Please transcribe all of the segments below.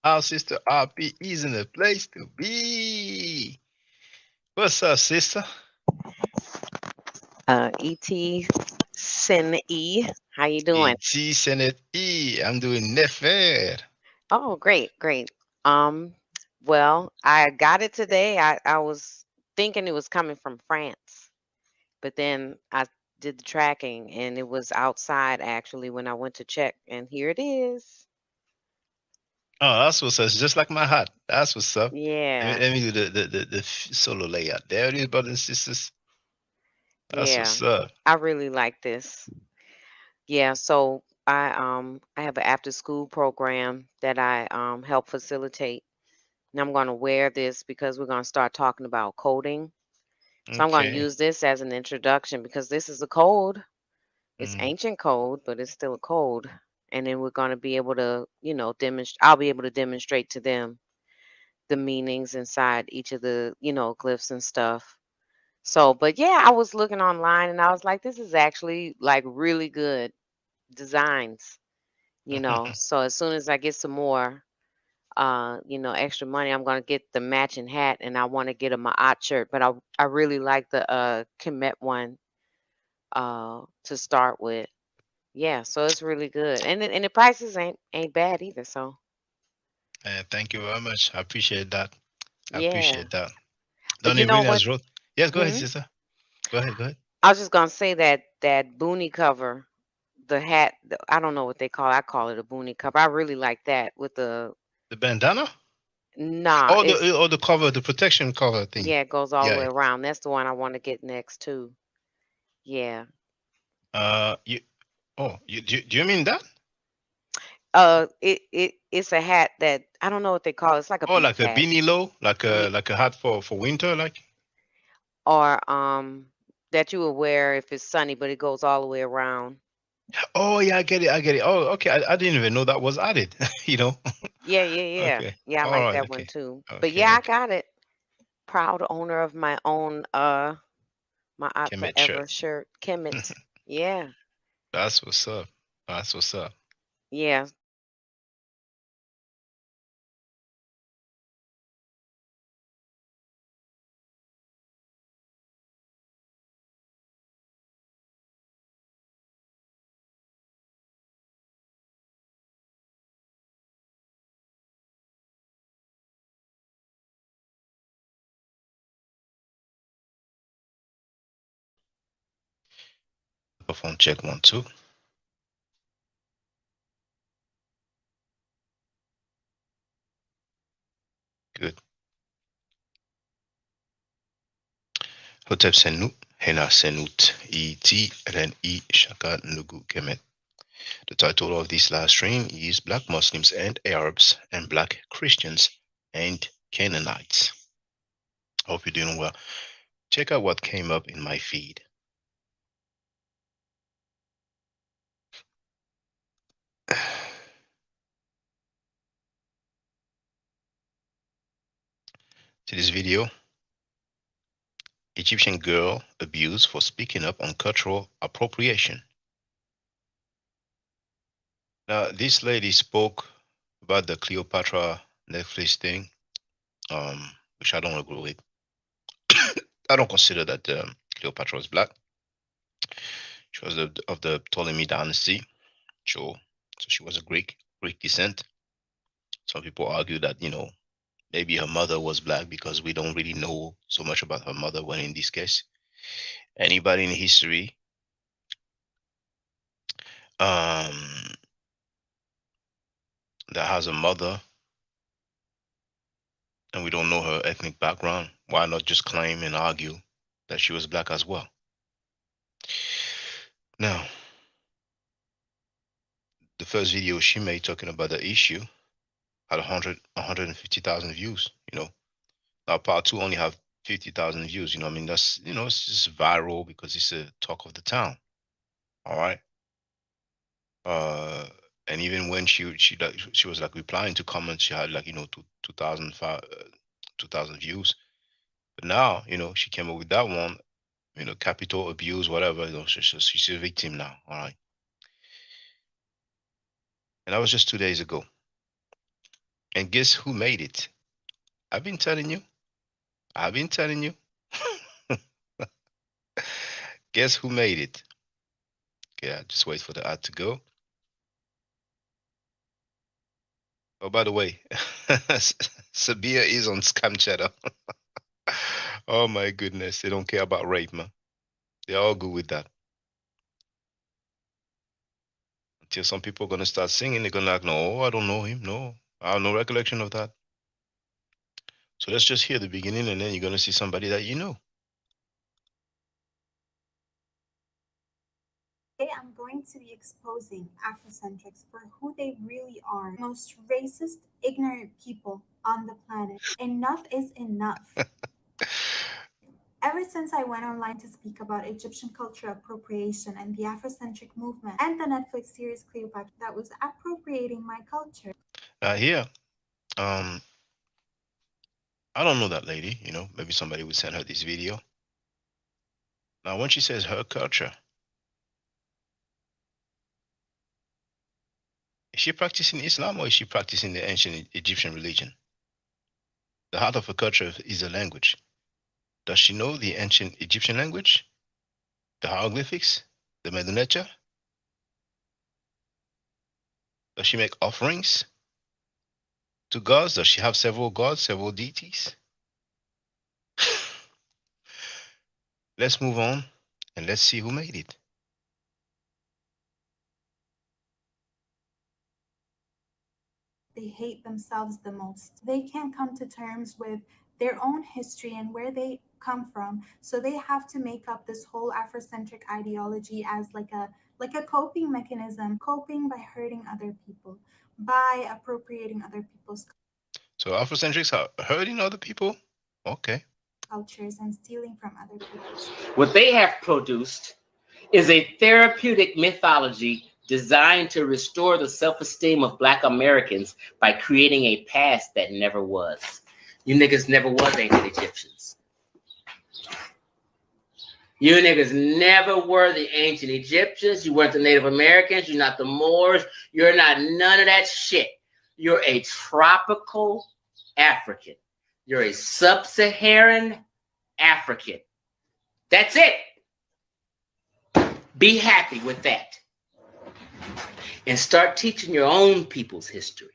Our sister RP is in the place to be. What's up, sister? Et Sin E. How you doing? Et Senate E. I'm doing nefer. Oh, great, great. Um, well, I got it today. I was thinking it was coming from France, but then I did the tracking and it was outside actually when I went to check, and here it is. Oh, that's what's up. It's just like my hat. That's what's up. Yeah, Let me do the solo layout. There it is, brothers and sisters. That's yeah. what's up. I really like this. Yeah, so I have an after school program that I help facilitate. And I'm going to wear this because we're going to start talking about coding. So I'm going to Okay. use this as an introduction because this is a code. It's Mm. ancient code, but it's still a code. And then we're going to be able to, demonstrate. I'll be able to demonstrate to them the meanings inside each of the, glyphs and stuff. So, but yeah, I was looking online and I was like, this is actually like really good designs, So as soon as I get some more, extra money, I'm gonna get the matching hat, and I want to get a Ma'at shirt. But I really like the Kemet one to start with. Yeah, so it's really good, and the prices ain't bad either. So Thank you very much. I appreciate that. I yeah, appreciate that. but Donnie you know really what? has wrote. Yes, go ahead, Hmm? sister. Go ahead, go ahead. I was just gonna say that boonie cover, the hat. I don't know what they call. It. I call it a boonie cover. I really like that with the The bandana? nah. It's Oh, the cover, the protection cover thing. yeah, it goes all the Yeah. way around. That's the one I want to get next too. Yeah. You. Oh, do you mean that? It's a hat that I don't know what they call it. It's like a Oh, beach like a hat. beanie low, Yeah. like a hat for winter, like. Or that you would wear if it's sunny, but it goes all the way around. Oh yeah, I get it. I get it. Oh, okay. I didn't even know that was added. you know. Yeah, yeah, yeah. Okay. Yeah, I All like right. that one Okay. too. But Okay. yeah, I Okay. got it. Proud owner of my own my Out Kemet shirt. Forever shirt. Kemet. Yeah. That's what's up. That's what's up. Yeah. Phone check 1 2. Good. Hotep Senut, Hena Senut, E.T. Ren E. Shaka Nugu Kemet. The title of this live stream is Black Muslims and Arabs and Black Christians and Canaanites. Hope you're doing well. Check out what came up in my feed. To this video, Egyptian girl abused for speaking up on cultural appropriation. Now, this lady spoke about the Cleopatra Netflix thing, which I don't agree with. I don't consider that Cleopatra was black. She was of the Ptolemy dynasty, sure. So she was a Greek descent. Some people argue that maybe her mother was black because we don't really know so much about her mother. When in this case, anybody in history um, that has a mother and we don't know her ethnic background, why not just claim and argue that she was black as well? Now, the first video she made talking about the issue had 150,000 views. Now part two only have 50,000 views. I mean, that's it's just viral because it's a talk of the town. All right. Uh, and even when she was like replying to comments, she had like 2,000 views. But now she came up with that one. Capital abuse, whatever. She's a victim now. All right. And that was just 2 days ago. And guess who made it? I've been telling you. I've been telling you. Guess who made it? Yeah, just wait for the ad to go. Oh, by the way, Sabia is on Scam Cheddar. Oh my goodness, they don't care about rape, man. They're all good with that. Until some people are gonna start singing, they're gonna like, no, I don't know him. No, I have no recollection of that. So let's just hear the beginning, and then you're gonna see somebody that you know. Today I'm going to be exposing Afrocentrics for who they really are. Most racist, ignorant people on the planet. Enough is enough. Ever since I went online to speak about Egyptian culture appropriation and the Afrocentric movement and the Netflix series Cleopatra that was appropriating my culture. Here, um, I don't know that lady. Maybe somebody would send her this video. Now, when she says her culture, is she practicing Islam or is she practicing the ancient Egyptian religion? The heart of her culture is the language. Does she know the ancient Egyptian language? The hieroglyphics? The Medunetia? Does she make offerings to gods? Does she have several gods, several deities? Let's move on and let's see who made it. They hate themselves the most. They can't come to terms with their own history and where they come from. So they have to make up this whole Afrocentric ideology as like a coping mechanism, coping by hurting other people, by appropriating other people's So Afrocentrics are hurting other people? Okay. cultures and stealing from other people's. What they have produced is a therapeutic mythology designed to restore the self-esteem of Black Americans by creating a past that never was. You niggas never was ancient Egyptians. You niggas never were the ancient Egyptians. You weren't the Native Americans. You're not the Moors. You're not none of that shit. You're a tropical African. You're a sub-Saharan African. That's it. Be happy with that. And start teaching your own people's history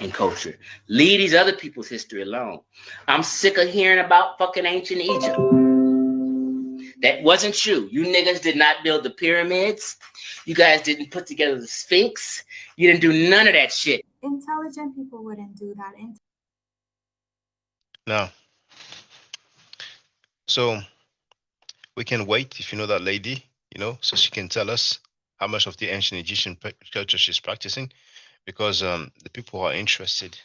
and culture. Leave these other people's history alone. I'm sick of hearing about fucking ancient Egypt. That wasn't you. You niggas did not build the pyramids. You guys didn't put together the Sphinx. You didn't do none of that shit. Intelligent people wouldn't do that. Now, so we can wait if you know that lady, so she can tell us how much of the ancient Egyptian culture she's practicing, because the people who are interested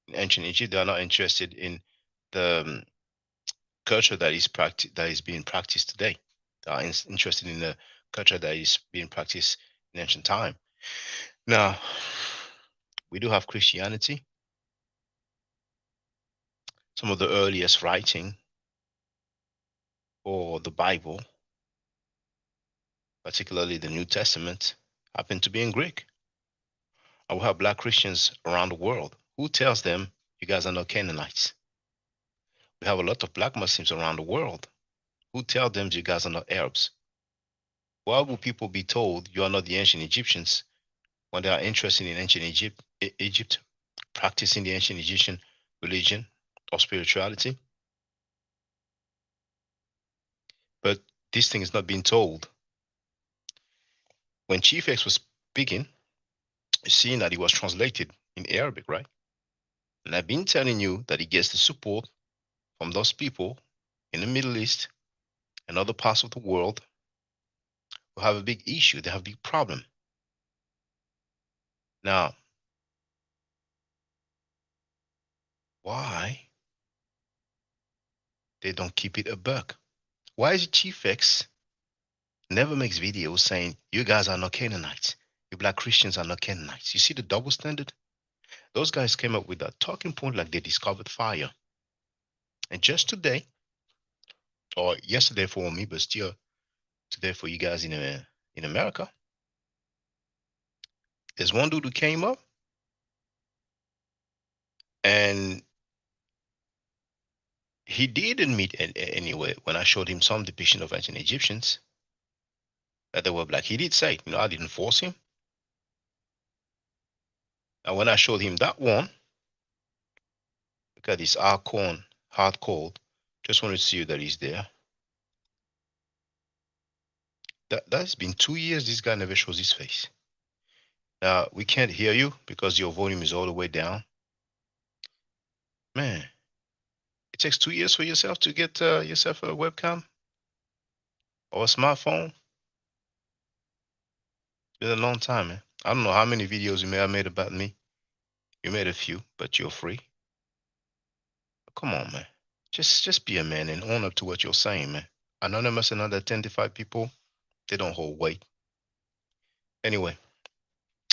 in ancient Egypt, they are not interested in the culture that is being practiced today. They are interested in the culture that is being practiced in ancient time. Now, we do have Christianity. Some of the earliest writing or the Bible, particularly the New Testament, happen to be in Greek. And we have Black Christians around the world. Who tells them you guys are not Canaanites? We have a lot of Black Muslims around the world. Who tell them you guys are not Arabs? Why would people be told you are not the ancient Egyptians when they are interested in ancient Egypt, practicing the ancient Egyptian religion or spirituality? But this thing is not being told. When Chief X was speaking, seeing that it was translated in Arabic, right? And I've been telling you that he gets the support from those people in the Middle East and other parts of the world who have a big issue, they have a big problem. Now, why they don't keep it a buck? Why is Chief X never makes videos saying, you guys are not Canaanites, you Black Christians are not Canaanites? You see the double standard? Those guys came up with that talking point like they discovered fire. And just today, or yesterday for me, but still today for you guys in America, there's one dude who came up And he did admit anyway when I showed him some depiction of ancient Egyptians that they were black. He did say, I didn't force him. And when I showed him that one, look at this Archon, hard cold. Just wanted to see that he's there. That's been 2 years. This guy never shows his face. Now we can't hear you because your volume is all the way down. Man, it takes 2 years for yourself to get yourself a webcam or a smartphone. It's been a long time, man. I don't know how many videos you may have made about me. You made a few, but you're free. Come on, man. Just be a man and own up to what you're saying, man. Anonymous and unidentified people, they don't hold weight. Anyway,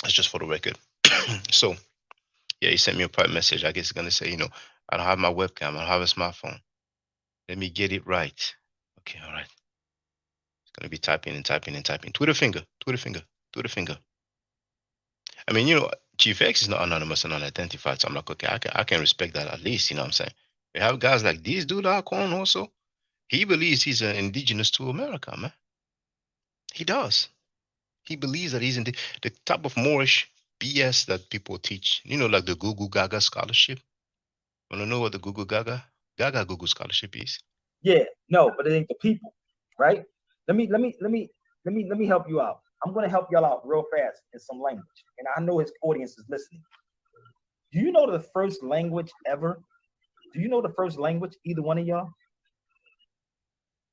that's just for the record. So, yeah, he sent me a private message. I guess he's gonna say, I don't have my webcam. I don't have a smartphone. Let me get it right. Okay, all right. It's gonna be typing and typing and typing. Twitter finger, Twitter finger, Twitter finger. I mean, Chief X is not anonymous and unidentified. So I'm like, okay, I can respect that at least. You know what I'm saying? We have guys like this dude, Alcorn also. He believes he's an indigenous to America, man. He does. He believes that he's in the type of Moorish BS that people teach. Like the Gugu Gaga scholarship. Want to know what the Gugu Gaga Gugu scholarship is? Yeah, no, but it ain't the people, right? Let me help you out. I'm gonna help y'all out real fast in some language, and I know his audience is listening. Do you know the first language ever? Do you know the first language, either one of y'all?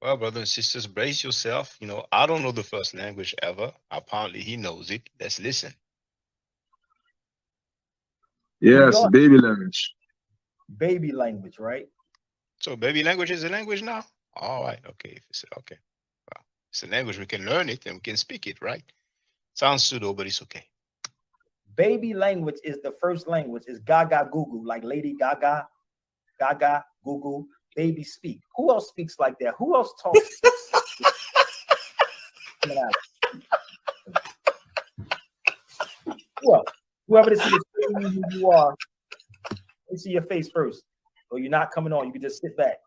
Well, brothers and sisters, brace yourself. I don't know the first language ever. Apparently, he knows it. Let's listen. Yes, baby language. Baby language, right? So, baby language is a language now? All right. Okay. If it's okay. Well, it's a language. We can learn it and we can speak it, right? Sounds pseudo, but it's okay. Baby language is the first language. It's Gaga Gugu, like Lady Gaga, Gaga Gugu. Baby speak. Who else speaks like that? Who else talks? Whoever this is, who you are, let me see your face first. Or you're not coming on. You can just sit back.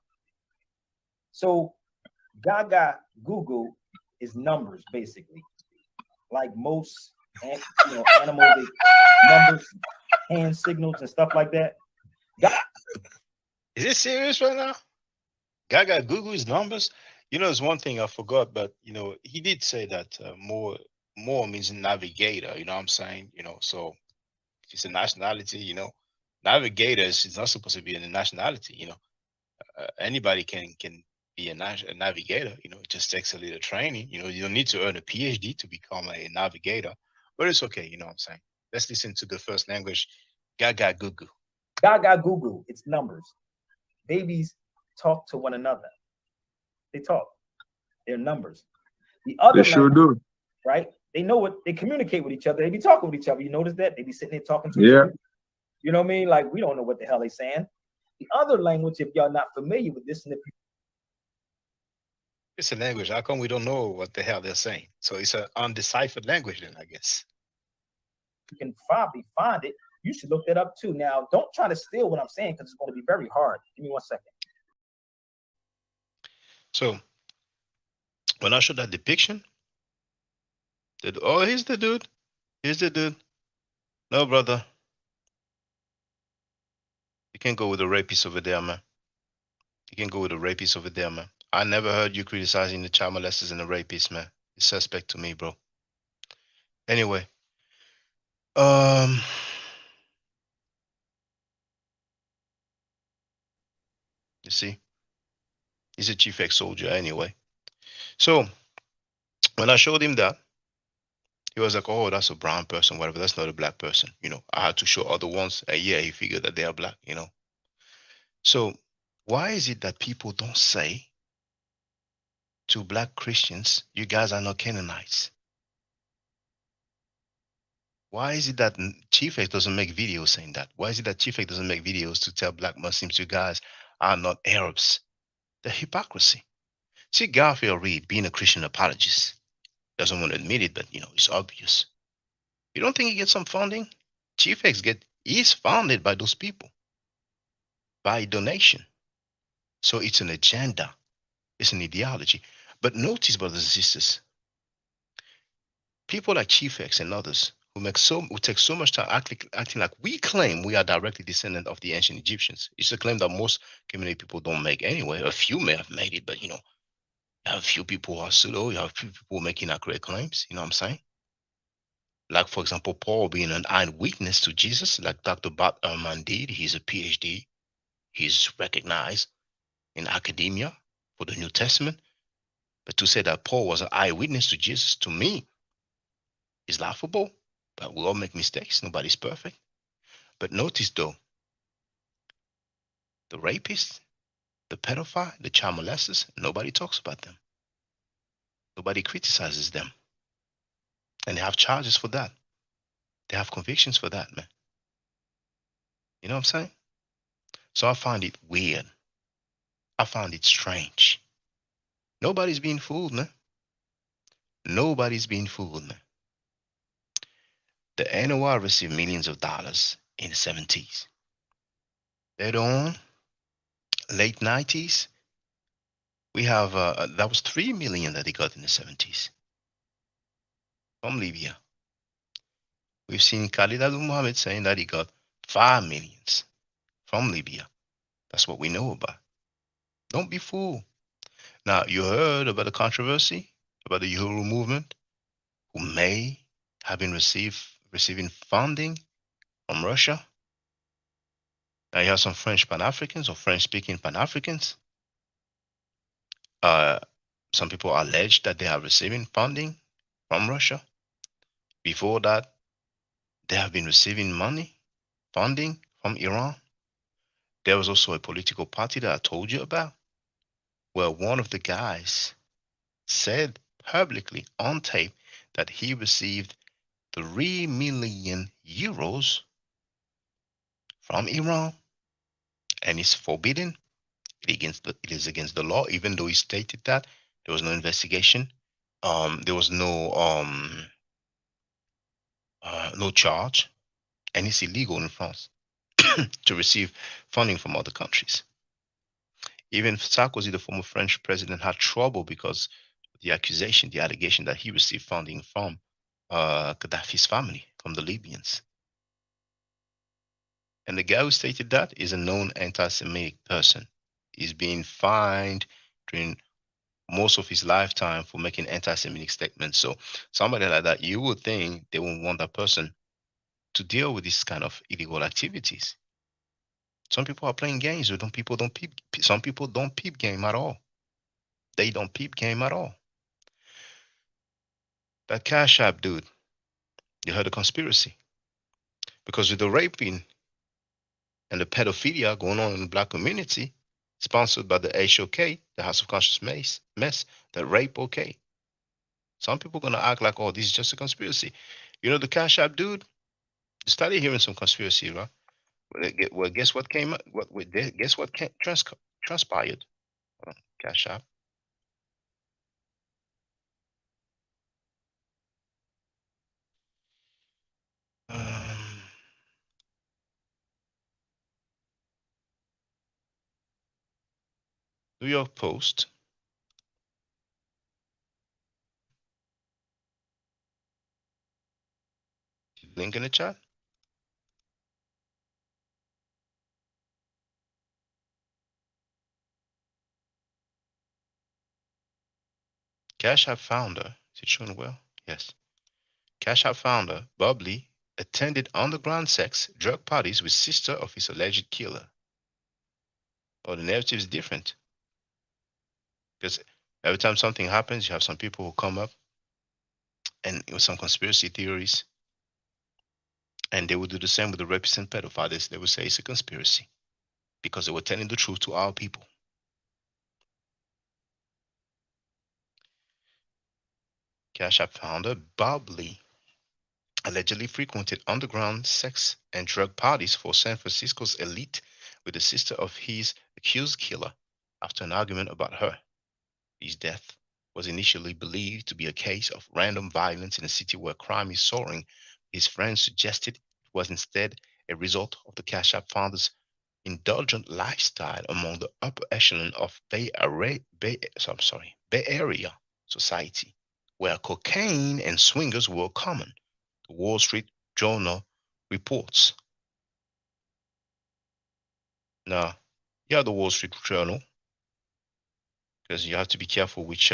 So Gaga Gugu is numbers, basically. Like most animals, numbers, hand signals, and stuff like that. Is it serious right now? Gaga Gugu's numbers? There's one thing I forgot, but he did say that more means navigator. You know what I'm saying? So if it's a nationality, navigators is not supposed to be a nationality. Anybody can be a navigator. It just takes a little training. You don't need to earn a PhD to become a navigator, but it's okay. You know what I'm saying? Let's listen to the first language, Gaga Gugu. Gaga Gugu, it's numbers. Babies talk to one another. They talk. They're numbers. The other they sure do. Right? They know what they communicate with each other. They be talking with each other. You notice that? They be sitting there talking to each other. You know what I mean? Like, we don't know what the hell they saying. The other language, if y'all not familiar with this, and if it's a language. How come we don't know what the hell they're saying? So it's an undeciphered language then, I guess. You can probably find it. You should look that up too. Now, don't try to steal what I'm saying because it's going to be very hard. Give me 1 second. So when I showed that depiction, here's the dude. Here's the dude. No, brother. You can't go with a rapist over there, man. You can go with a rapist over there, man. I never heard you criticizing the child molesters and the rapists, man. It's suspect to me, bro. Anyway. You see? He's a Chief X soldier anyway. So when I showed him that, he was like, oh, that's a brown person, whatever. That's not a black person. I had to show other ones. And yeah, he figured that they are black, So why is it that people don't say to black Christians, you guys are not Canaanites? Why is it that Chief X doesn't make videos saying that? Why is it that Chief X doesn't make videos to tell black Muslims, you guys are not Arabs? The hypocrisy. See, Garfield Reed, being a Christian apologist, doesn't want to admit it, but it's obvious. You don't think he gets some funding? Chief X is funded by those people. by donation. So it's an agenda, it's an ideology. But notice, brothers and sisters, people like Chief X and others who take so much time acting like we claim we are directly descendant of the ancient Egyptians. It's a claim that most community people don't make anyway. A few may have made it, but you have a few people who are pseudo, you have a few people making accurate claims, you know what I'm saying? Like, for example, Paul being an eyewitness to Jesus, like Dr. Batman did. He's a PhD. He's recognized in academia for the New Testament. But to say that Paul was an eyewitness to Jesus, to me, is laughable. But we all make mistakes. Nobody's perfect. But notice, though, the rapists, the pedophile, the child molesters, nobody talks about them. Nobody criticizes them. And they have charges for that. They have convictions for that, man. You know what I'm saying? So I find it weird. I found it strange. Nobody's being fooled, man. Nobody's being fooled, man. The NOR received millions of dollars in the 70s. Later on, late 90s, we have, that was 3 million that they got in the 70s from Libya. We've seen Khalid al-Muhammad saying that he got 5 millions from Libya. That's what we know about. Don't be fooled. Now, you heard about the controversy about the Uhuru movement, who may have been receiving funding from Russia. Now, you have some French Pan-Africans or French-speaking Pan-Africans. Some people allege that they are receiving funding from Russia. Before that, they have been receiving funding from Iran. There was also a political party that I told you about, where one of the guys said publicly on tape that he received 3 million euros from Iran, and it's forbidden. It is against the law, even though he stated that there was no investigation. There was no charge, and it's illegal in France to receive funding from other countries. Even Sarkozy, the former French president, had trouble because the allegation that he received funding from Gaddafi's family, from the Libyans. And the guy who stated that is a known anti-Semitic person. He's being fined during most of his lifetime for making anti-Semitic statements. So somebody like that, you would think they would want that person to deal with this kind of illegal activities. Some people are playing games, or some people don't peep game at all. They don't peep game at all. That Cash App dude, you heard the conspiracy. Because with the raping and the pedophilia going on in the black community, sponsored by the HOK, the House of Conscious Mess, that rape okay. Some people gonna act like, oh, this is just a conspiracy. You know the Cash App dude? You started hearing some conspiracy, right? Well, guess what came up? Guess what transpired? Cash App. New York Post. Link in the chat. Cash App founder, is it showing well? Yes. Cash App founder, Bob Lee, attended underground sex, drug parties with sister of his alleged killer. Oh, the narrative is different. Because every time something happens, you have some people who come up and with some conspiracy theories, and they will do the same with the rapists and pedophiles. They will say it's a conspiracy because they were telling the truth to our people. Cash App founder Bob Lee allegedly frequented underground sex and drug parties for San Francisco's elite with the sister of his accused killer after an argument about her. His death was initially believed to be a case of random violence in a city where crime is soaring. His friends suggested it was instead a result of the Cash App founder's indulgent lifestyle among the upper echelon of Bay Area society, where cocaine and swingers were common. The Wall Street Journal reports. Now, you have the Wall Street Journal, because you have to be careful which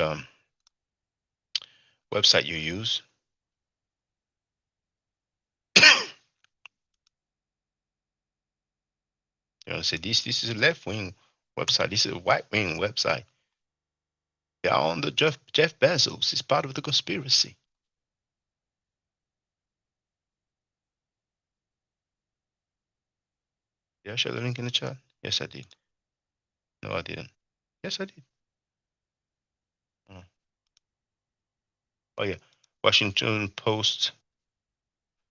website you use. You know, say this is a left-wing website. This is a right-wing website. They are on the Jeff Bezos. It's part of the conspiracy. Did I share the link in the chat? Yes, I did. No, I didn't. Yes, I did. Oh yeah, Washington Post.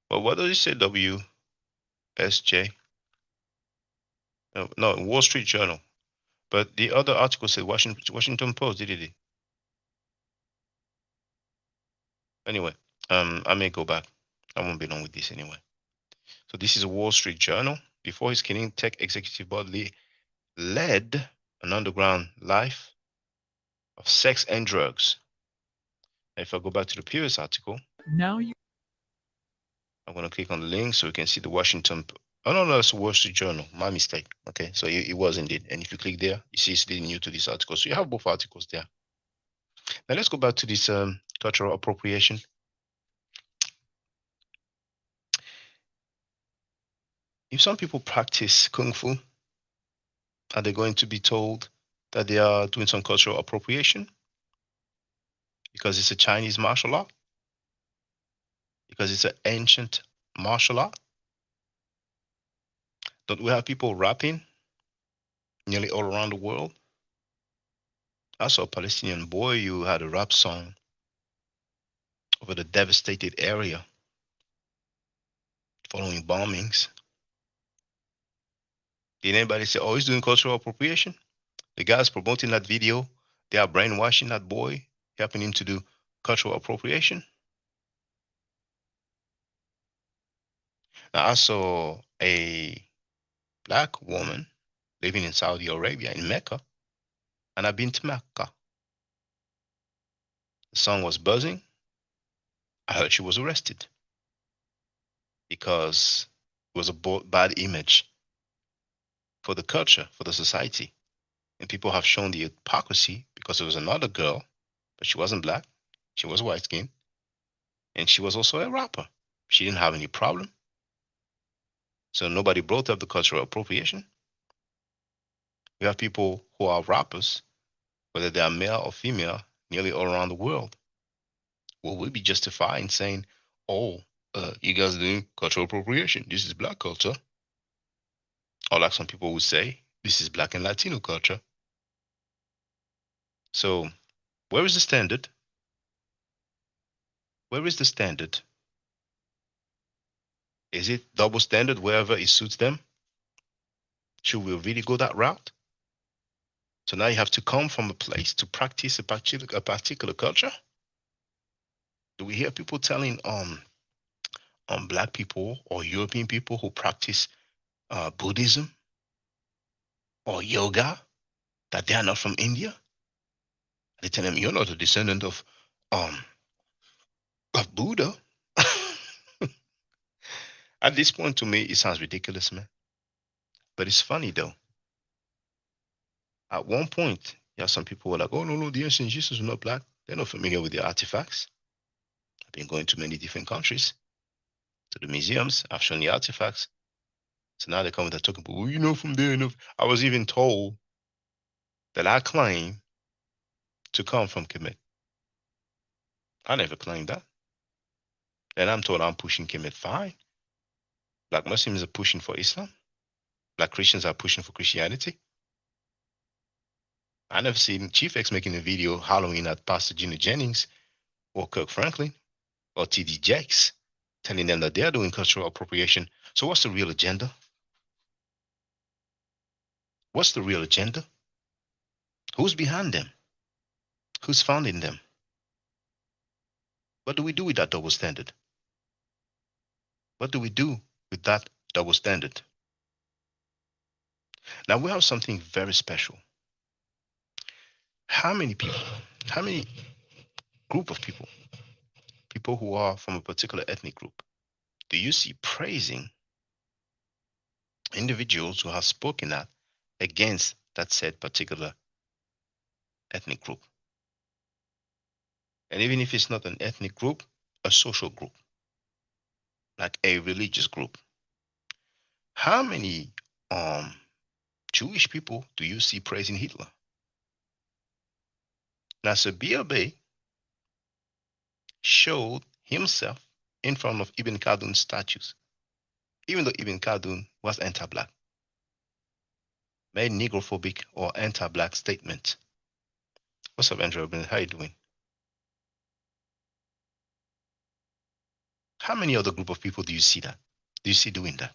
Well, what does it say? WSJ? No, Wall Street Journal. But the other article said Washington Post. Did it? Anyway, I may go back. I won't be long with this anyway. So this is a Wall Street Journal. Before his killing, tech executive Bodley led an underground life of sex and drugs. And if I go back to the previous article, Now you. I'm going to click on the link so we can see the Washington. Oh no, it's Wall Street Journal. My mistake. Okay, so it was indeed. And if you click there, you see it's leading you to this article. So you have both articles there. Now let's go back to this cultural appropriation. If some people practice kung fu, are they going to be told that they are doing some cultural appropriation? Because it's a Chinese martial art? Because it's an ancient martial art? Don't we have people rapping nearly all around the world? I saw a Palestinian boy who had a rap song over the devastated area following bombings. Did anybody say, oh, he's doing cultural appropriation? The guys promoting that video, they are brainwashing that boy, helping him to do cultural appropriation. Now, I saw a black woman living in Saudi Arabia, in Mecca, and I've been to Mecca. The song was buzzing. I heard she was arrested because it was a bad image for the culture, for the society. And people have shown the hypocrisy because it was another girl, but she wasn't black. She was white skinned. And she was also a rapper. She didn't have any problem. So nobody brought up the cultural appropriation. We have people who are rappers, whether they are male or female, nearly all around the world. Will we be justified in saying, oh, you guys are doing cultural appropriation? This is black culture. Or like some people would say, this is black and Latino culture. So where is the standard? Where is the standard? Is it double standard wherever it suits them? Should we really go that route? So now you have to come from a place to practice a particular culture? Do we hear people telling black people or European people who practice Buddhism or yoga that they are not from India? They tell them you're not a descendant of Buddha. At this point, to me, it sounds ridiculous, man. But it's funny though. At one point, you have some people who are like, oh no, the ancient Jesus were not black. They're not familiar with the artifacts. I've been going to many different countries, to the museums. I've shown the artifacts. So now they come with a talking about, well, you know, from there. I was even told that I claim to come from Kemet. I never claimed that. And I'm told I'm pushing Kemet fine. Black Muslims are pushing for Islam. Black Christians are pushing for Christianity. I never seen Chief X making a video hollering at Pastor Gina Jennings or Kirk Franklin or T.D. Jakes, telling them that they're doing cultural appropriation. So what's the real agenda? What's the real agenda? Who's behind them? Who's funding them? What do we do with that double standard? What do we do with that double standard? Now we have something very special. How many people, how many group of people who are from a particular ethnic group, do you see praising individuals who have spoken out against that said particular ethnic group? And even if it's not an ethnic group, a social group, like a religious group. How many Jewish people do you see praising Hitler? Now, Sabir Bey showed himself in front of Ibn Khaldun's statues, even though Ibn Khaldun was anti-black, made negrophobic or anti-black statements. What's up, Andrew? How you doing? How many other group of people do you see that? Do you see doing that?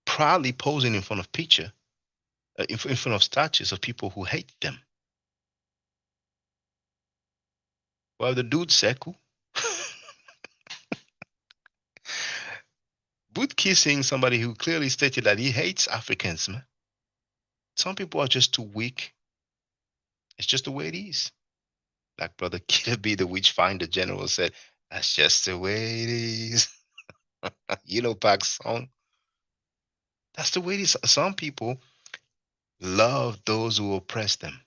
Proudly posing in front of picture, in front of statues of people who hate them. Well, the dude Seku, boot kissing somebody who clearly stated that he hates Africans, man. Some people are just too weak. It's just the way it is. Like Brother Killer B, the Witchfinder General, said, that's just the way it is. You know Pac's song. That's the way it is. Some people love those who oppress them.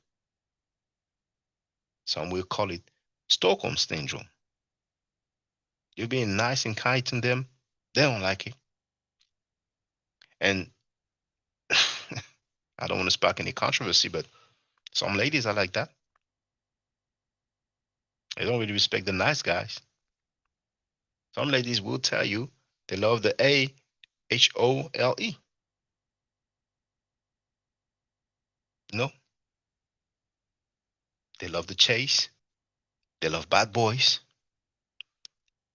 Some will call it Stockholm syndrome. You're being nice and kind to them, they don't like it. And I don't want to spark any controversy, but some ladies are like that. They don't really respect the nice guys. Some ladies will tell you they love the AHOLE. No. They love the chase. They love bad boys.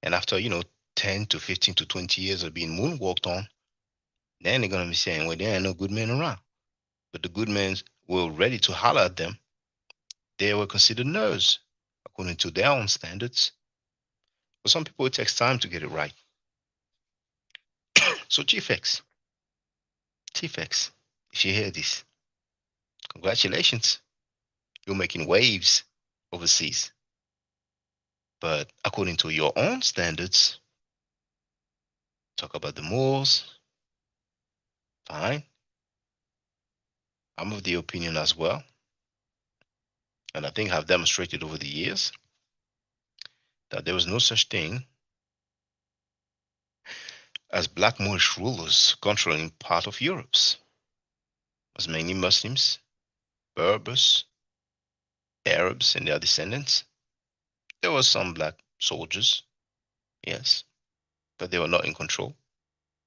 And after, 10 to 15 to 20 years of being moonwalked on, then they're going to be saying, well, there ain't no good men around. But the good men were ready to holler at them. They were considered nerds, according to their own standards. For some people, it takes time to get it right. So Chief X, if you hear this, congratulations. You're making waves overseas. But according to your own standards, talk about the Moors, fine. I'm of the opinion as well, and I think I've demonstrated over the years that there was no such thing as black Moorish rulers controlling part of Europe's. It was mainly Muslims, Berbers, Arabs and their descendants. There were some black soldiers, yes, but they were not in control.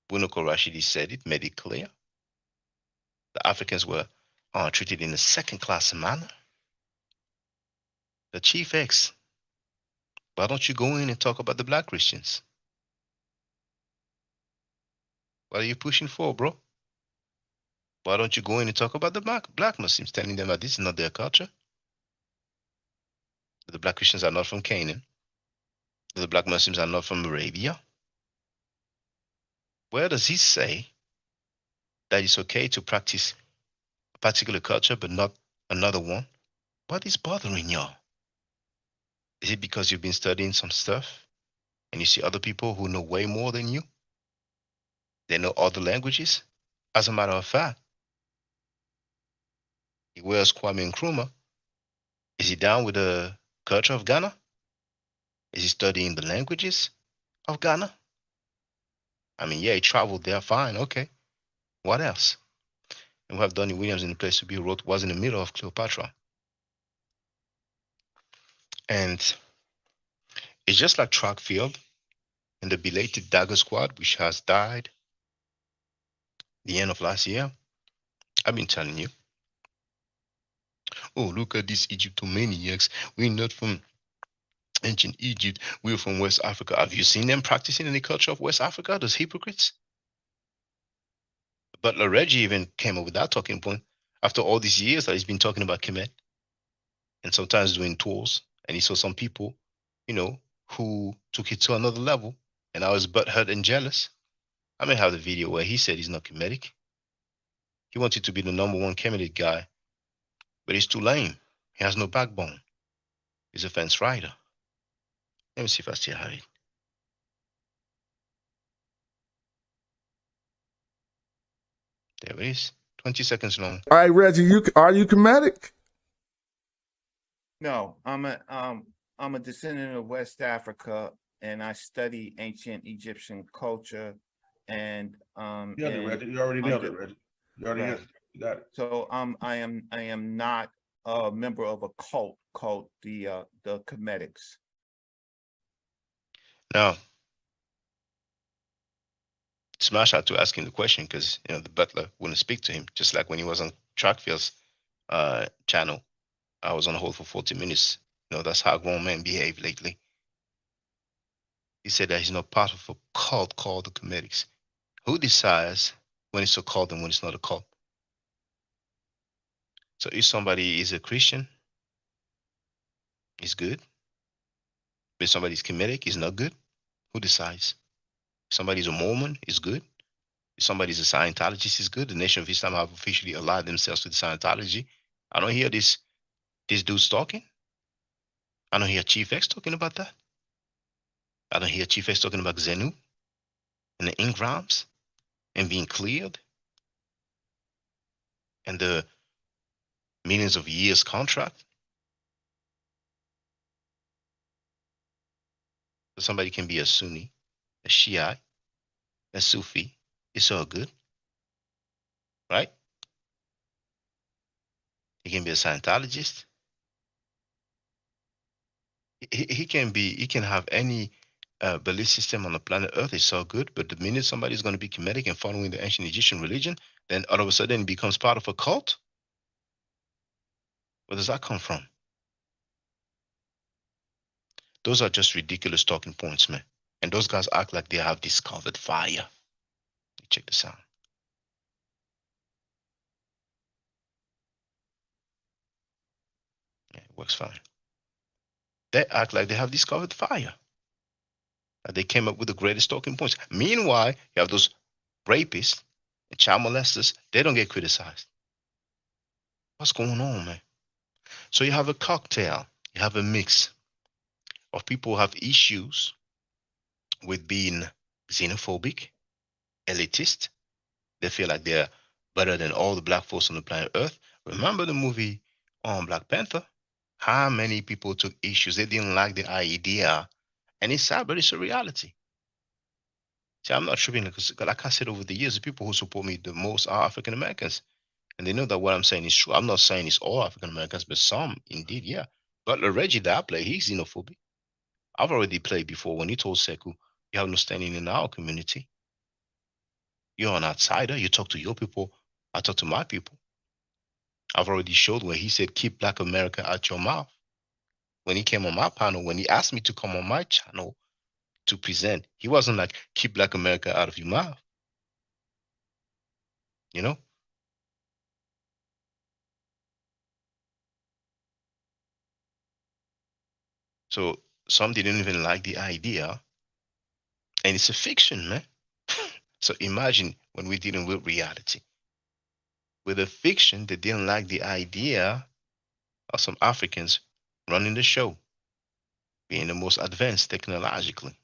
Bunoko Rashidi said it, made it clear. The Africans were treated in a second-class manner. The Chief X, why don't you go in and talk about the black Christians? What are you pushing for, bro? Why don't you go in and talk about the black Muslims, telling them that this is not their culture? The black Christians are not from Canaan. The black Muslims are not from Arabia. Where does he say that it's okay to practice a particular culture but not another one? What is bothering y'all? Is it because you've been studying some stuff and you see other people who know way more than you? They know other languages? As a matter of fact, he wears Kwame Nkrumah. Is he down with the culture of Ghana? Is he studying the languages of Ghana? I mean, yeah, he traveled there, fine, okay. What else? And we have Donnie Williams in the place to be, who wrote, was in the middle of Cleopatra. And it's just like track field and the belated Dagger Squad, which has died the end of last year. I've been telling you, oh, look at these Egyptomaniacs. We're not from ancient Egypt. We're from West Africa. Have you seen them practicing in the culture of West Africa, those hypocrites? Butler Reggie even came up with that talking point after all these years that he's been talking about Kemet and sometimes doing tours. And he saw some people, who took it to another level. And I was butthurt and jealous. I may have the video where he said he's not Kemetic. He wanted to be the #1 Kemetic guy, but he's too lame. He has no backbone. He's a fence rider. Let me see if I still have it. There it is. 20 seconds long. All right, Reggie, are you Kemetic? No, I'm a descendant of West Africa, and I study ancient Egyptian culture. And You already nailed it, Reggie. You already right. answered. You got it. So I am not a member of a cult called the Kemetics. Now, Smash had to ask him the question because the butler wouldn't speak to him. Just like when he was on Trackfield's channel, I was on hold for 40 minutes. That's how grown men behave lately. He said that he's not part of a cult called the Kemetics. Who decides when it's a cult and when it's not a cult? So if somebody is a Christian, it's good. If somebody's Kemetic, it's not good. Who decides? If somebody's a Mormon, it's good. If somebody's a Scientologist, it's good. The Nation of Islam have officially allied themselves with Scientology. I don't hear this dude's talking. I don't hear Chief X talking about that. I don't hear Chief X talking about Xenu and the Ingrams and being cleared and the millions of years contract. So somebody can be a Sunni, a Shiite, a Sufi. It's all good, right? He can be a Scientologist. He can have any belief system on the planet Earth. It's so good, but the minute somebody's going to be Kemetic and following the ancient Egyptian religion, then all of a sudden it becomes part of a cult. Where does that come from? Those are just ridiculous talking points, man. And those guys act like they have discovered fire. Check this out. Yeah, it works fine. They act like they have discovered fire. They came up with the greatest talking points. Meanwhile, you have those rapists and child molesters. They don't get criticized. What's going on, man? So you have a cocktail. You have a mix of people who have issues with being xenophobic, elitist. They feel like they're better than all the black folks on the planet Earth. Remember the movie on Black Panther? How many people took issues? They didn't like the idea. And it's sad, but it's a reality. See, I'm not tripping because, like I said over the years, the people who support me the most are African Americans. And they know that what I'm saying is true. I'm not saying it's all African Americans, but some indeed, yeah. But Reggie that I play, he's xenophobic. I've already played before when he told Sekou, you have no standing in our community. You're an outsider. You talk to your people. I talk to my people. I've already showed where he said, keep Black America out your mouth. When he came on my panel, when he asked me to come on my channel to present, he wasn't like, keep Black America out of your mouth. You know? So some didn't even like the idea. And it's a fiction, man. So imagine when we're dealing with reality. With a fiction, they didn't like the idea of some Africans running the show, being the most advanced technologically.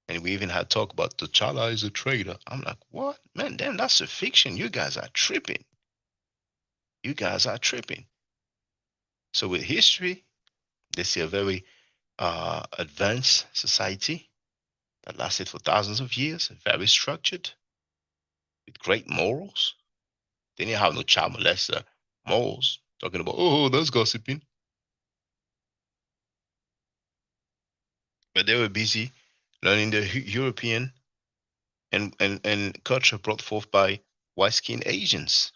And we even had talk about T'Challa is a traitor. I'm like, what? Man, damn, that's a fiction. You guys are tripping. You guys are tripping. So with history, they see a very advanced society that lasted for thousands of years, very structured, with great morals. They didn't have no child molester morals. Talking about, oh, that's gossiping. But they were busy learning the European and culture brought forth by white-skinned Asians.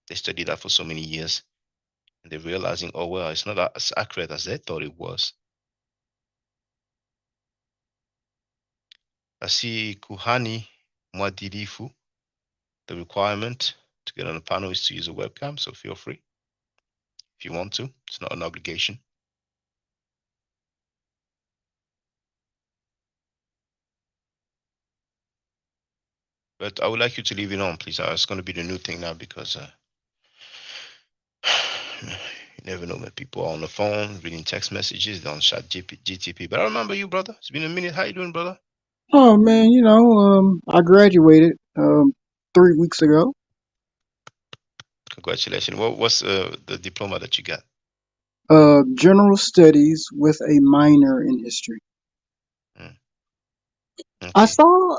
They studied that for so many years. And they're realizing, oh, well, it's not as accurate as they thought it was. I see Kuhani Mwadilifu. The requirement to get on the panel is to use a webcam, so feel free if you want to. It's not an obligation. But I would like you to leave it on, please. It's going to be the new thing now because you never know when people are on the phone reading text messages on GTP. But I remember you, brother. It's been a minute. How you doing, brother? Oh man, I graduated 3 weeks ago. Congratulations. What's the diploma that you got? General studies with a minor in history. Mm, I okay. saw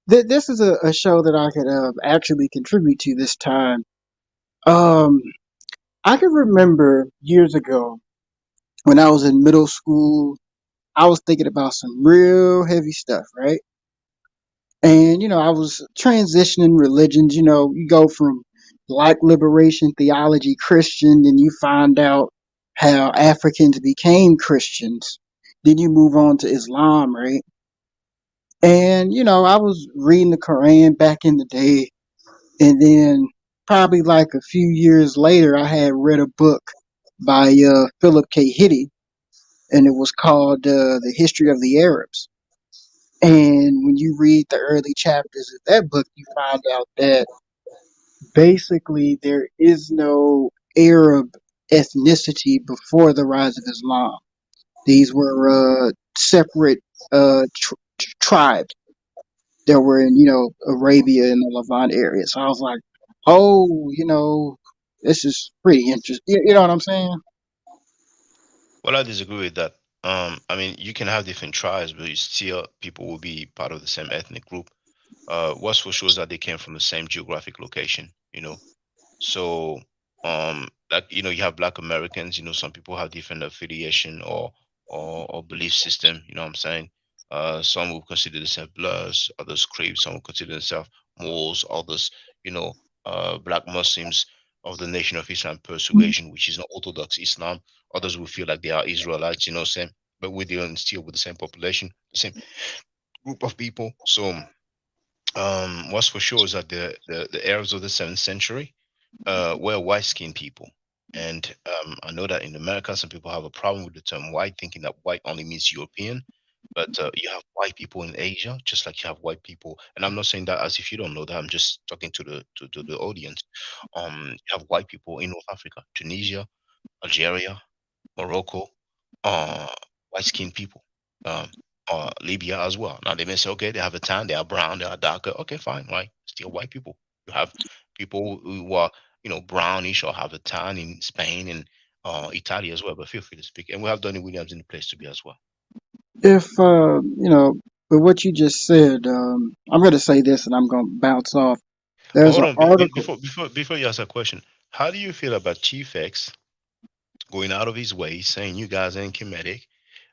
this is a show that I could actually contribute to this time. Um, I can remember years ago when I was in middle school, I was thinking about some real heavy stuff, right? And, I was transitioning religions. You go from black liberation theology, Christian, then you find out how Africans became Christians. Then you move on to Islam, right? And, I was reading the Quran back in the day. And then probably like a few years later, I had read a book by Philip K. Hitti, and it was called The History of the Arabs. And when you read the early chapters of that book, you find out that basically there is no Arab ethnicity before the rise of Islam. These were separate tribes that were in, Arabia and the Levant area. So I was like, oh, this is pretty interesting. You know what I'm saying? Well, I disagree with that. I mean, you can have different tribes, but you still people will be part of the same ethnic group. What's for sure is that they came from the same geographic location. So, like you have Black Americans. Some people have different affiliation or belief system. You know what I'm saying? Some will consider themselves Bloods, others Crips. Some will consider themselves Moors, others, you know, Black Muslims of the Nation of Islam persuasion, which is not Orthodox Islam. Others will feel like they are Israelites. You know what I'm saying? But we're dealing still with the same population, the same group of people. So, what's for sure is that the Arabs of the 7th century were white skinned people. And I know that in America, some people have a problem with the term white, thinking that white only means European. But you have white people in Asia, just like you have white people. And I'm not saying that as if you don't know that. I'm just talking to the audience. You have white people in North Africa, Tunisia, Algeria, Morocco, uh, white skinned people, um, Libya as well. Now they may say, okay, they have a tan, they are brown, they are darker. Okay, fine, right? Still white people. You have people who are, brownish or have a tan in Spain and Italy as well. But feel free to speak. And we have Donny Williams in the place to be as well. If with what you just said, I'm going to say this, and I'm going to bounce off. But There's hold an on, article. before you ask a question, how do you feel about Chief X going out of his way saying you guys ain't Kemetic?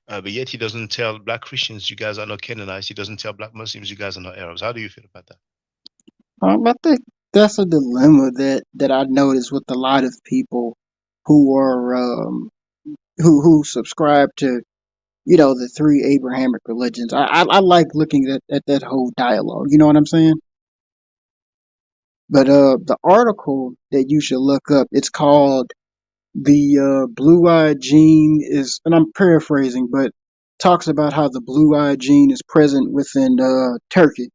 But yet he doesn't tell black Christians you guys are not Canaanites. He doesn't tell black Muslims you guys are not Arabs. How do you feel about that? I think that's a dilemma that I notice with a lot of people who are who subscribe to the three Abrahamic religions. I like looking at that whole dialogue. You know what I'm saying? But the article that you should look up, it's called "The Blue-Eyed Gene Is," and I'm paraphrasing, but talks about how the blue-eyed gene is present within Turkey,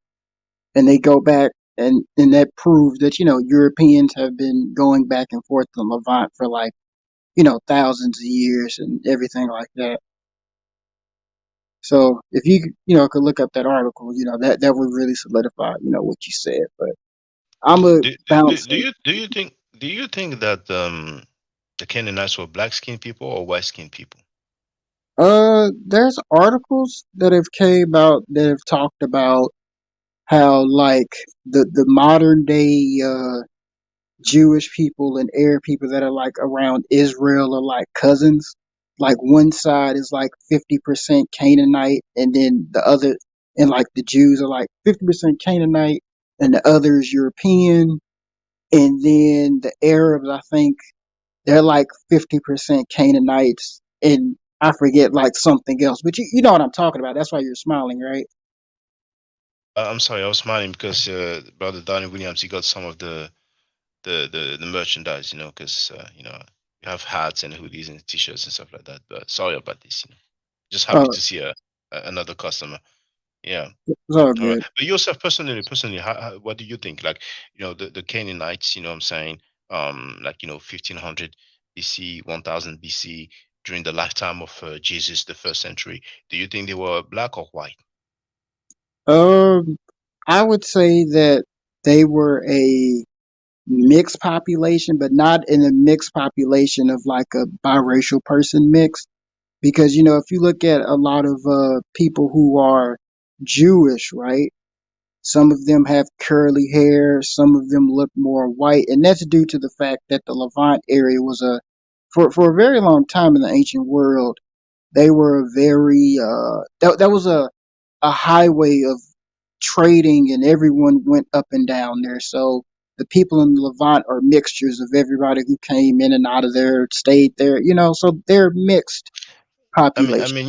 and they go back and that proves that Europeans have been going back and forth to Levant for like thousands of years and everything like that. So if you could look up that article, that would really solidify what you said. But I'm a Do, do, bounce. do you think that the Canaanites were black skinned people or white skinned people? There's articles that have came out that have talked about how like the modern day Jewish people and Arab people that are like around Israel are like cousins. Like one side is like 50% Canaanite, and then the other, and like the Jews are like 50% Canaanite, and the other is European, and then the Arabs, I think they're like 50% Canaanites, and I forget like something else, but you know what I'm talking about. That's why you're smiling, right? I'm sorry, I was smiling because brother Donnie Williams he got some of the merchandise, because you have hats and hoodies and t-shirts and stuff like that. But sorry about this. Just happy Uh, to see another customer. Yeah. It's all All right. good. But yourself personally, what do you think? Like, the Canaanites, I'm saying, like, 1500 BC, 1000 BC, during the lifetime of Jesus, the first century. Do you think they were black or white? Um, I would say that they were a mixed population, but not in a mixed population of like a biracial person mix. Because, if you look at a lot of people who are Jewish, right? Some of them have curly hair, some of them look more white, and that's due to the fact that the Levant area was for a very long time in the ancient world, they were a very, that was a highway of trading, and everyone went up and down there. So the people in the Levant are mixtures of everybody who came in and out of there, stayed there, so they're mixed I population. mean,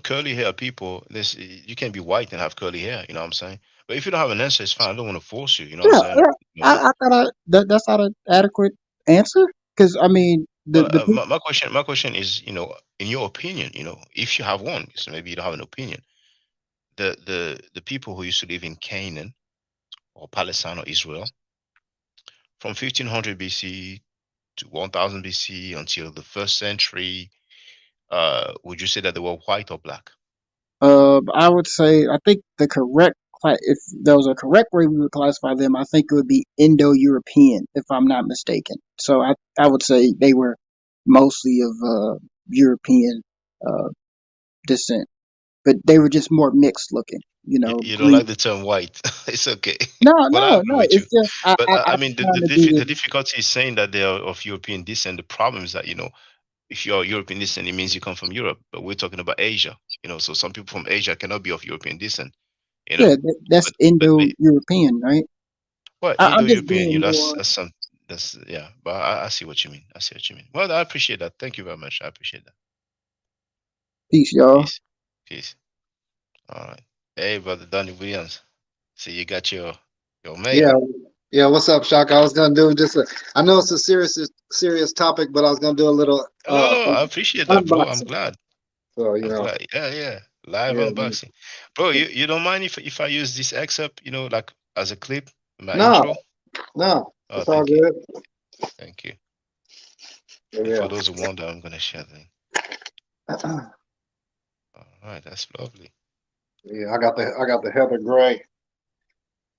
curly hair people. This You can be white and have curly hair. You know what I'm saying? But if you don't have an answer, it's fine. I don't want to force you. You know what I'm Yeah, saying? yeah. I thought that's not an adequate answer because I mean Well, the people. my question is, in your opinion, if you have one, so maybe you don't have an opinion. The people who used to live in Canaan or Palestine or Israel from 1500 BC to 1000 BC until the first century, would you say that they were white or black? I would say I think the correct if there was a correct way we would classify them, I think it would be Indo-European, if I'm not mistaken. So I would say they were mostly of European uh, descent, but they were just more mixed looking. You don't Green. like the term white. It's okay. No, But I no, agree no. with you. It's just But I I was mean, the, trying the, to do diffi- this. the difficulty is saying that they are of European descent. The problem is that, if you're European descent, it means you come from Europe. But we're talking about Asia, so some people from Asia cannot be of European descent, you know. Yeah, that's But Indo-European, right? well, I'm just Indo-European, being more. that's some that's yeah. But I see what you mean. I see what you mean. Well, I appreciate that. Thank you very much. I appreciate that. Peace, y'all. Peace, peace. All right. Hey, brother Donnie Williams. See, you got your Yeah, mail. yeah. What's up, Shaka? I was gonna do just I know it's a serious topic, but I was gonna do a little No, I appreciate that, bro. I'm unboxing. glad. So I'm glad. Yeah, yeah. Live yeah. unboxing. Bro, you don't mind if I use this excerpt, like as a clip, my No, intro? no, Oh, it's all thank you. good. Thank you. And for Yeah. those who wonder, I'm gonna share the link. All right, that's lovely. Yeah, I got the Heather Gray.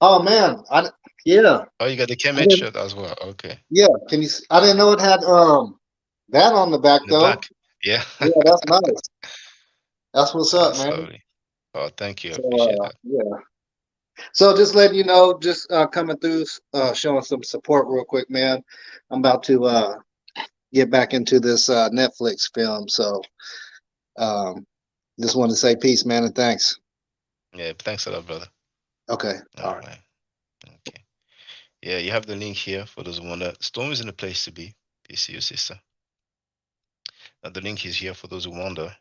Oh man, yeah. Oh, you got the I Kemet didn't, shirt as well. Okay. yeah, I didn't know it had that on the back In the though. back. Yeah. Yeah, that's nice. That's what's up, That's man. lovely. Oh, thank you. I So appreciate that. yeah. So just letting you know, just coming through, showing some support real quick, man. I'm about to get back into this Netflix film. So um, just wanted to say peace, man, and thanks. Yeah, thanks a lot, brother. Okay. All All right. right. Okay. Yeah, you have the link here for those who wonder. Storm is in the place to be. Peace to you, sister. The link is here for those who wonder.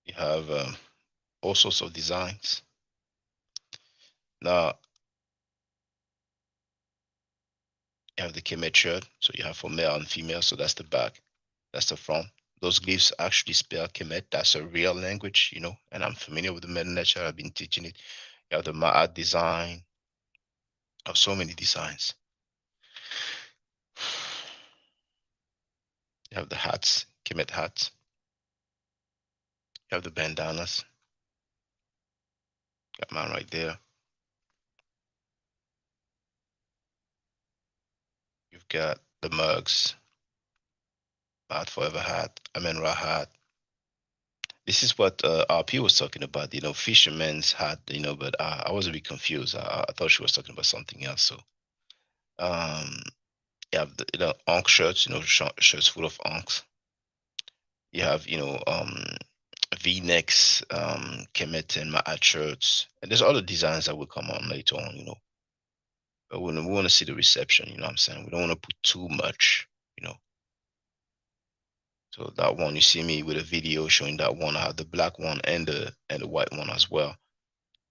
You have all sorts of designs. Now, you have the Kemet shirt, so you have for male and female, so that's the back, that's the front. Those glyphs actually spell Kemet. That's a real language, and I'm familiar with the meta. I've been teaching it. You have the Ma'at design, of so many designs. You have the hats, Kemet hats. You have the bandanas. Got mine right there. You've got the mugs, Ma'at Forever hat, Amen Ra hat. This is what RP was talking about, fisherman's hat, but I was a bit confused. I thought she was talking about something else. So, um, you have the Ankh shirts, shirts full of ankhs. You have, V-necks, Kemet and Ma'at shirts, and there's other designs that will come on later on. But we want to see the reception. You know what I'm saying? We don't want to put too much. So that one, you see me with a video showing that one. I have the black one and the white one as well.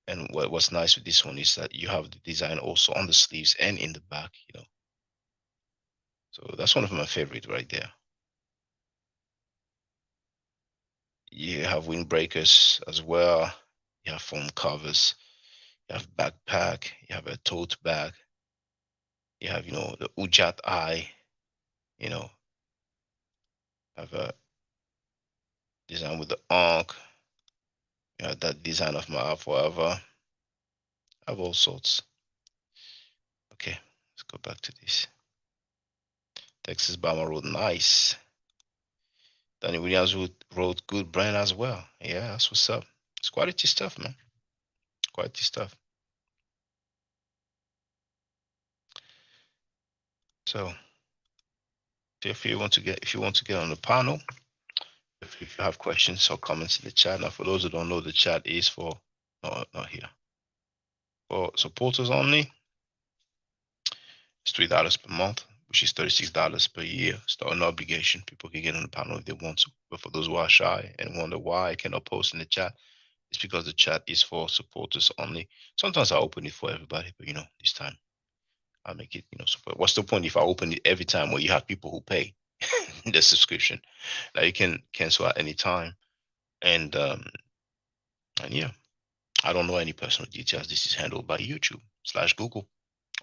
And what's nice with this one is that you have the design also on the sleeves and in the back. So that's one of my favorite right there. You have windbreakers as well. You have phone covers. You have backpack. You have a tote bag. You have, the Ujat eye. Have a design with the Ankh. You have that design of my forever. I have all sorts. Okay, let's go back to this. Texas Bama wrote nice. Danny Williams wrote good brand as well. Yeah, that's what's up. It's quality stuff, man. Quality stuff. So if you want to get on the panel, if you have questions or comments in the chat. Now, for those who don't know, the chat is for not here. For supporters only, it's $3 per month, which is $36 per year. It's not an obligation. People can get on the panel if they want to. But for those who are shy and wonder why I cannot post in the chat, it's because the chat is for supporters only. Sometimes I open it for everybody, but this time I make it, support. What's the point if I open it every time where you have people who pay the subscription? Now you can cancel at any time. And yeah, I don't know any personal details. This is handled by YouTube/Google.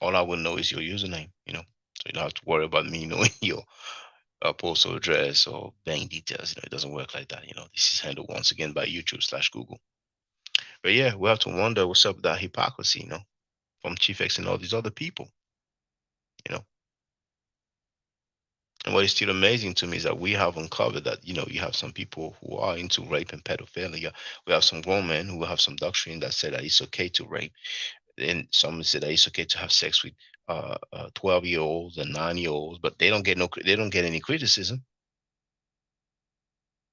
All I will know is your username, so you don't have to worry about me knowing your postal address or bank details. It doesn't work like that. This is handled once again by YouTube/Google. But yeah, we have to wonder what's up with that hypocrisy, from Chief X and all these other people, And what is still amazing to me is that we have uncovered that, you have some people who are into rape and pedophilia. We have some grown men who have some doctrine that said that it's okay to rape. And some say that it's okay to have sex with 12-year-olds and 9-year-olds, but they don't get any criticism.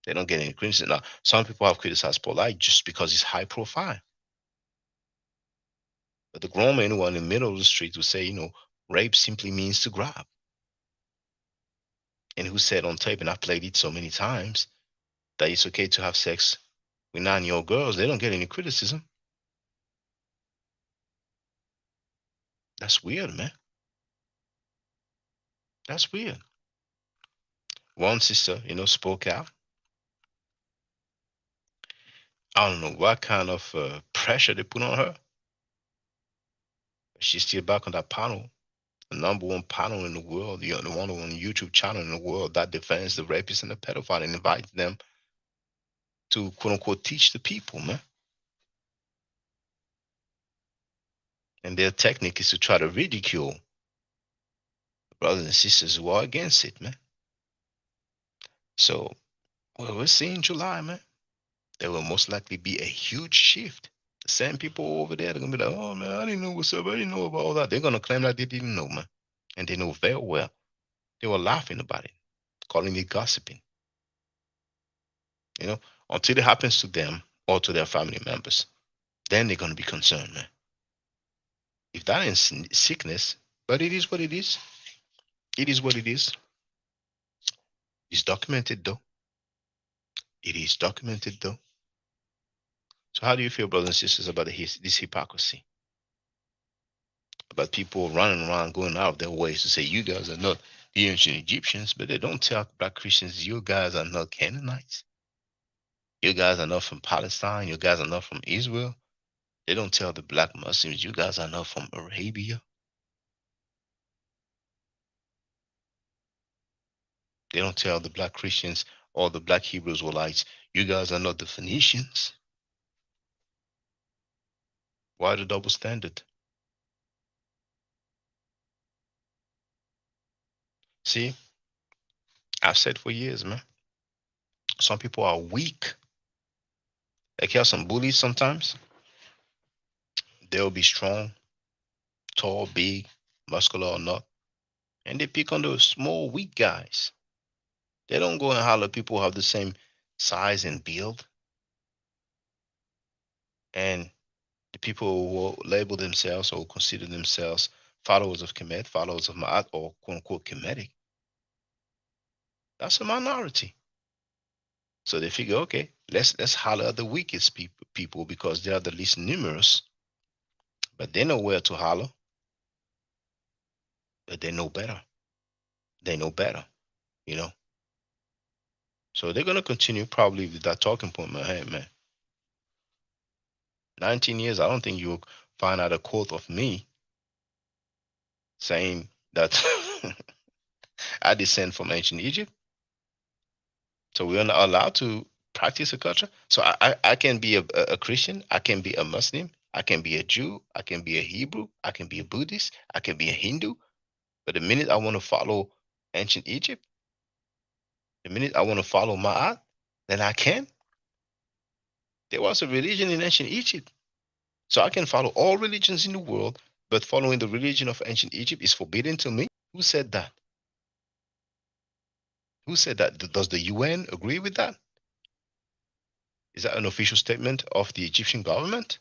They don't get any criticism. Now, some people have criticized Polite just because it's high profile. But the grown men who are in the middle of the street will say, rape simply means to grab. And who said on tape, and I played it so many times, that it's okay to have sex with 9-year-old girls. They don't get any criticism. That's weird, man. That's weird. One sister, spoke out. I don't know what kind of pressure they put on her. She's still back on that panel, the number one panel in the world, the one on YouTube channel in the world that defends the rapists and the pedophile and invites them to quote unquote teach the people, man. And their technique is to try to ridicule brothers and sisters who are against it, man. So, what we'll see in July, man, there will most likely be a huge shift. The same people over there, they're going to be like, oh, man, I didn't know what's up. I didn't know about all that. They're going to claim that they didn't know, man. And they know very well. They were laughing about it, calling it gossiping. Until it happens to them or to their family members, then they're going to be concerned, man. If that ain't sickness, but it is what it is. It is what it is. It's documented, though. It is documented, though. So how do you feel, brothers and sisters, about this hypocrisy? About people running around, going out of their ways to say, you guys are not the ancient Egyptians, but they don't tell black Christians, you guys are not Canaanites. You guys are not from Palestine. You guys are not from Israel. They don't tell the black Muslims, you guys are not from Arabia. They don't tell the black Christians or the black Hebrew Israelites, you guys are not the Phoenicians. Why the double standard? See, I've said for years, man, some people are weak. Like you have some bullies sometimes. They'll be strong, tall, big, muscular or not. And they pick on those small, weak guys. They don't go and holler at people who have the same size and build. And the people who label themselves or consider themselves followers of Kemet, followers of Ma'at, or quote unquote Kemetic, that's a minority. So they figure, okay, let's holler at the weakest people because they are the least numerous, but they know where to holler. But they know better. They know better, you know. So they're gonna continue probably with that talking point, man. Hey, man, 19 years. I don't think you'll find out a quote of me saying that I descend from ancient Egypt. So we're not allowed to practice a culture. So I can be a Christian. I can be a Muslim. I can be a Jew. I can be a Hebrew. I can be a Buddhist. I can be a Hindu. But the minute I want to follow ancient Egypt, the minute I want to follow Ma'at, then I can. There was a religion in ancient Egypt. So I can follow all religions in the world, but following the religion of ancient Egypt is forbidden to me. Who said that? Who said that? Does the UN agree with that? Is that an official statement of the Egyptian government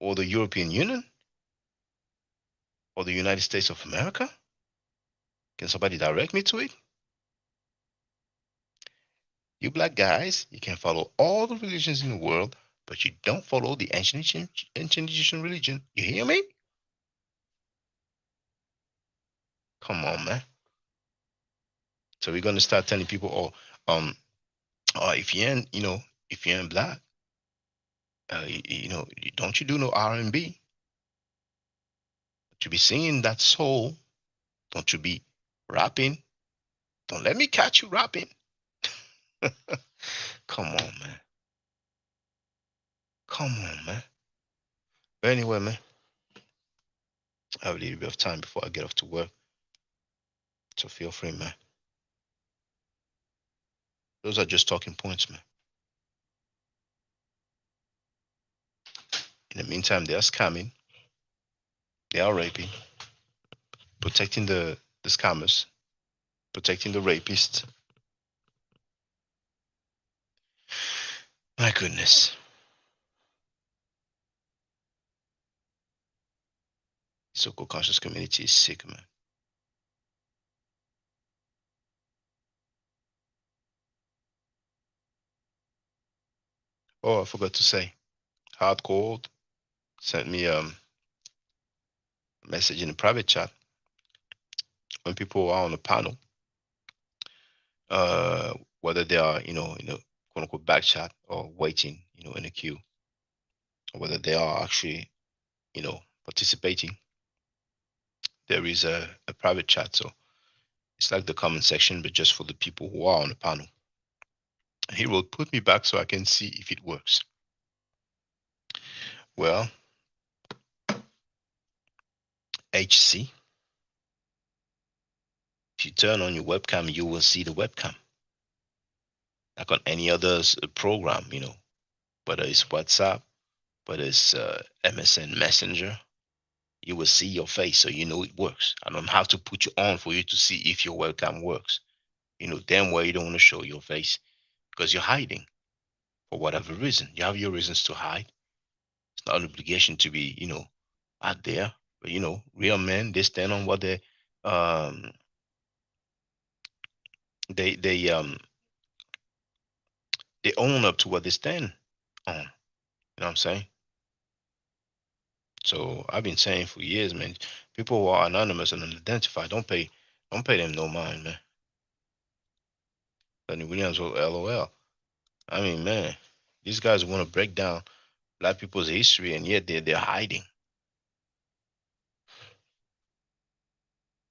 or the European Union or the United States of America? Can somebody direct me to it? You black guys, you can follow all the religions in the world, but you don't follow the ancient Egyptian religion. You hear me? Come on, man. So we're gonna start telling people, if you ain't, if you ain't black, don't you do no R&B? Don't you be singing that soul? Don't you be rapping? Don't let me catch you rapping. Come on, man. Come on, man. But anyway, man, I have a little bit of time before I get off to work. So feel free, man. Those are just talking points, man. In the meantime, they are scamming. They are raping. Protecting the scammers. Protecting the rapists. My goodness. The so-called conscious community is sick, man. Oh, I forgot to say. Hardcore sent me a message in the private chat. When people are on the panel, whether they are, in a quote unquote back chat or waiting, in a queue, or whether they are actually, participating, there is a private chat. So it's like the comment section, but just for the people who are on the panel. He will put me back so I can see if it works. Well, HC, if you turn on your webcam, you will see the webcam. Like on any other program, whether it's WhatsApp, whether it's MSN Messenger, you will see your face, so you know it works. I don't have to put you on for you to see if your webcam works. Damn well you don't want to show your face because you're hiding for whatever reason. You have your reasons to hide. It's not an obligation to be, out there. But real men, they stand on what they own up to what they stand on. You know what I'm saying? So I've been saying for years, man, people who are anonymous and unidentified, don't pay them no mind, man. Lenny Williams will LOL. I mean, man, these guys want to break down black people's history, and yet they're hiding.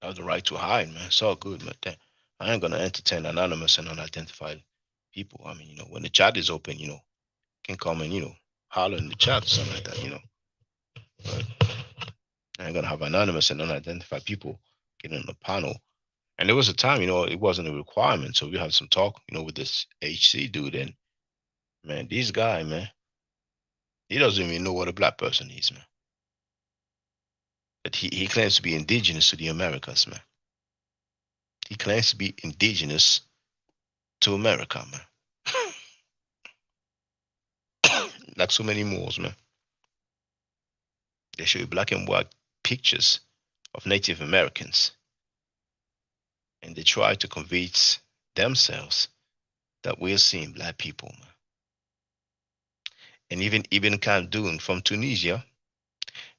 I have the right to hide, man. It's all good, man. I ain't gonna entertain anonymous and unidentified people. I mean, when the chat is open, can come and holler in the chat or something like that, But I ain't gonna have anonymous and unidentified people getting on the panel. And there was a time, it wasn't a requirement. So we had some talk, with this HC dude, and man, this guy, man, he doesn't even know what a black person is, man. But he claims to be indigenous to the Americas, man. He claims to be indigenous to America, man. Like so many more, man. They show you black and white pictures of Native Americans. And they try to convince themselves that we're seeing black people, man. And even Ibn Khaldun from Tunisia,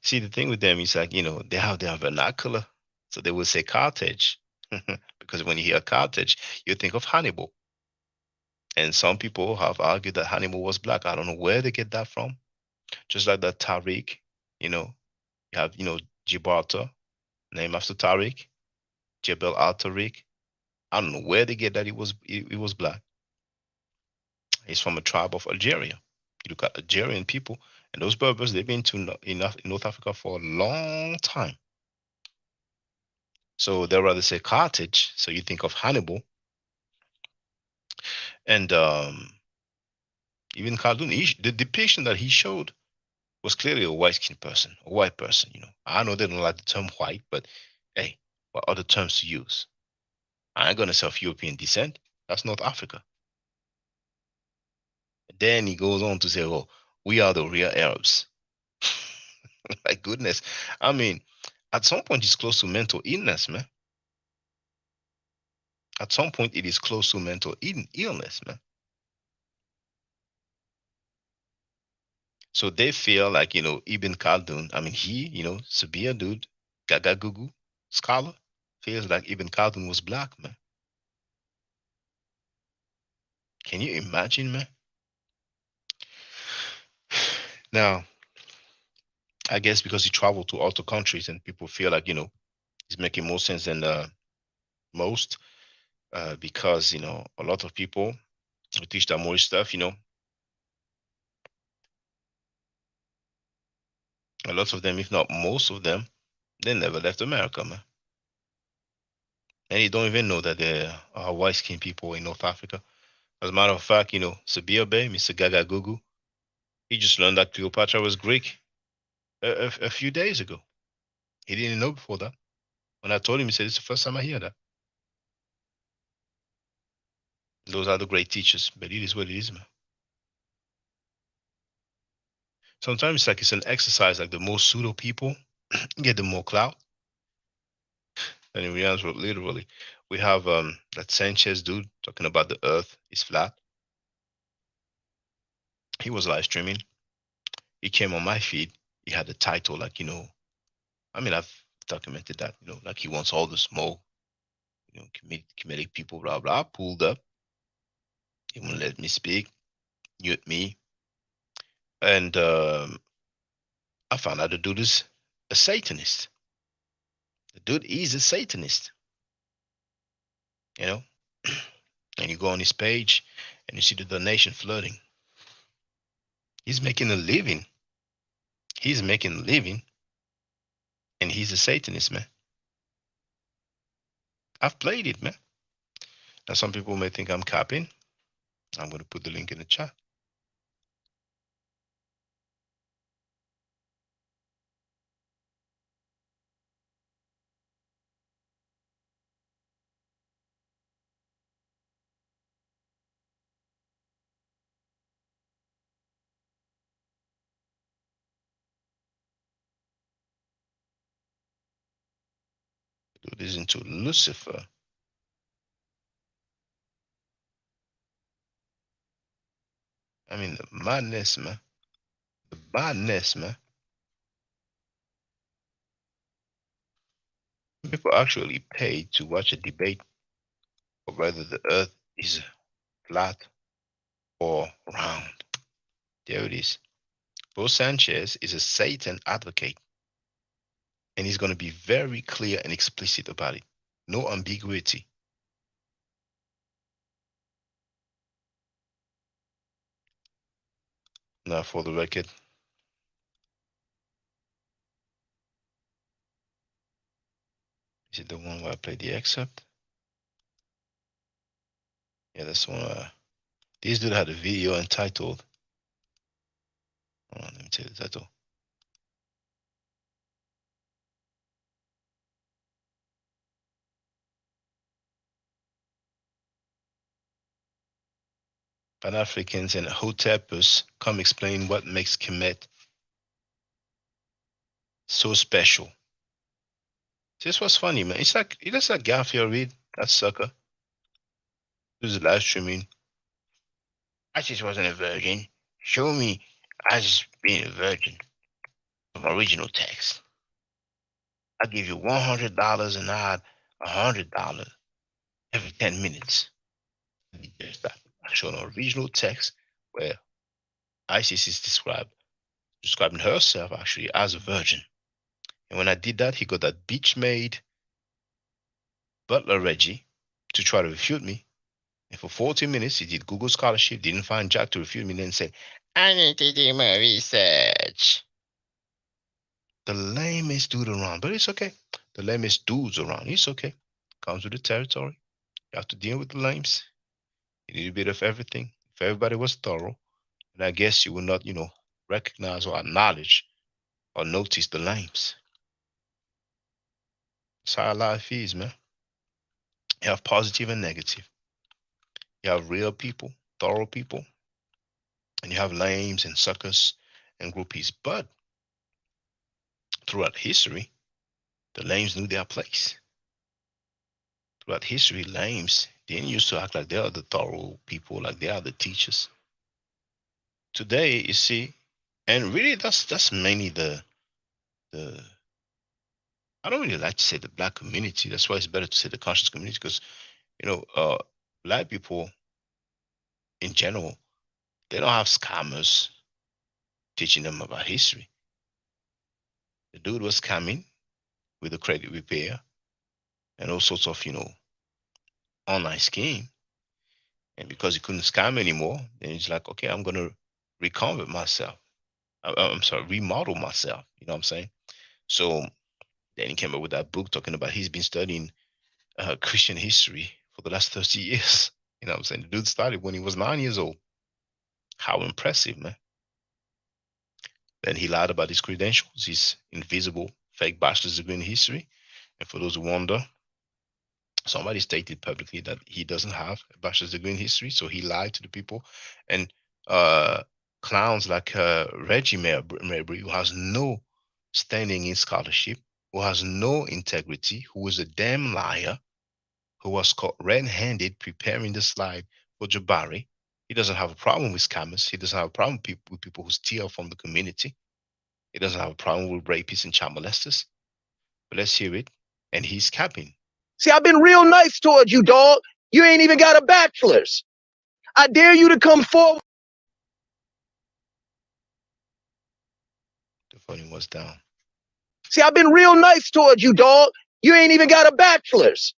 see, the thing with them is like, they have their vernacular. So they will say Carthage because when you hear Carthage, you think of Hannibal. And some people have argued that Hannibal was black. I don't know where they get that from. Just like that Tariq, you know, you have, Gibraltar, named after Tariq, Jebel al Tariq. I don't know where they get that he was black. He's from a tribe of Algeria. You look at Algerian people, and those Berbers, they've been in North Africa for a long time. So they'd rather say Carthage, so you think of Hannibal. And even Khaldun, the depiction that he showed was clearly a white-skinned person, a white person. I know they don't like the term white, but hey, what other terms to use? I ain't gonna say of European descent. That's North Africa. Then he goes on to say, "Oh, we are the real Arabs." My goodness, I mean, at some point it's close to mental illness, man. At some point it is close to mental illness, man. So they feel like, Ibn Khaldun, I mean, Sabir dude, Gaga Gugu, scholar, feels like Ibn Khaldun was black, man. Can you imagine, man? Now, I guess because he traveled to other countries and people feel like, he's making more sense than most, because, a lot of people who teach that more stuff, a lot of them, if not most of them, they never left America, man. And you don't even know that there are white-skinned people in North Africa. As a matter of fact, Sabir Bey, Mr. Gaga Gugu, he just learned that Cleopatra was Greek a few days ago. He didn't know before that. When I told him, he said, it's the first time I hear that. Those are the great teachers, but it is what it is, man. Sometimes it's an exercise, like the more pseudo people get the more clout. And in reality, literally, we have that Sanchez dude talking about the earth is flat. He was live streaming. He came on my feed. He had the title, like, I've documented that, like he wants all the smoke, comedic people, blah, blah. I pulled up. He wouldn't let me speak, mute me. And I found out the dude is a Satanist. The dude is a Satanist. And you go on his page and you see the donation flooding. He's making a living. He's making a living. And he's a Satanist, man. I've played it, man. Now, some people may think I'm capping. I'm going to put the link in the chat. Dude is into Lucifer. I mean, the madness, man. The madness, man. People actually pay to watch a debate of whether the earth is flat or round. There it is. Bo Sanchez is a Satan advocate. And he's going to be very clear and explicit about it. No ambiguity. Now, for the record, is it the one where I played the excerpt? Yeah, that's the one where this dude had a video entitled, hold on, let me tell you the title. Pan-Africans and Hotepus come explain what makes Kemet so special. This was funny, man. It's like, it looks like Garfield Reed, that sucker. Who's live streaming. I just wasn't a virgin. Show me I just being a virgin. From original text. I give you $100 and I had $100. every 10 minutes. There's that. I show an original text where Isis is describing herself actually as a virgin. And when I did that, he got that bitch made Butler Reggie to try to refute me. And for 40 minutes, he did Google scholarship, didn't find Jack to refute me, then said, I need to do my research. The lamest dude around, but it's okay. The lamest dudes around, it's okay. Comes with the territory. You have to deal with the lames. You need a bit of everything. If everybody was thorough, then I guess you will not, recognize or acknowledge or notice the lames. That's how life is, man. You have positive and negative. You have real people, thorough people, and you have lames and suckers and groupies. But throughout history, the lames knew their place. Throughout history, lames didn't used to act like they are the thorough people, like they are the teachers. Today, you see, and really that's mainly the I don't really like to say the black community. That's why it's better to say the conscious community, because black people in general, they don't have scammers teaching them about history. The dude was scamming with a credit repair and all sorts of online scheme. And because he couldn't scam anymore, then he's like, okay, I'm gonna reconvert myself. I'm sorry, remodel myself. You know what I'm saying? So then he came up with that book talking about he's been studying Christian history for the last 30 years. You know what I'm saying? The dude started when he was 9 years old. How impressive, man. Then he lied about his credentials, his invisible fake bachelor's degree in history. And for those who wonder, somebody stated publicly that he doesn't have a bachelor's degree in history, so he lied to the people. And clowns like Reggie Mabry, who has no standing in scholarship, who has no integrity, who is a damn liar, who was caught red-handed preparing the slide for Jabari. He doesn't have a problem with scammers. He doesn't have a problem with people who steal from the community. He doesn't have a problem with rapists and child molesters. But let's hear it. And he's capping. See, I've been real nice towards you, dog. You ain't even got a bachelor's. I dare you to come forward. The volume was down. See, I've been real nice towards you, dog. You ain't even got a bachelor's.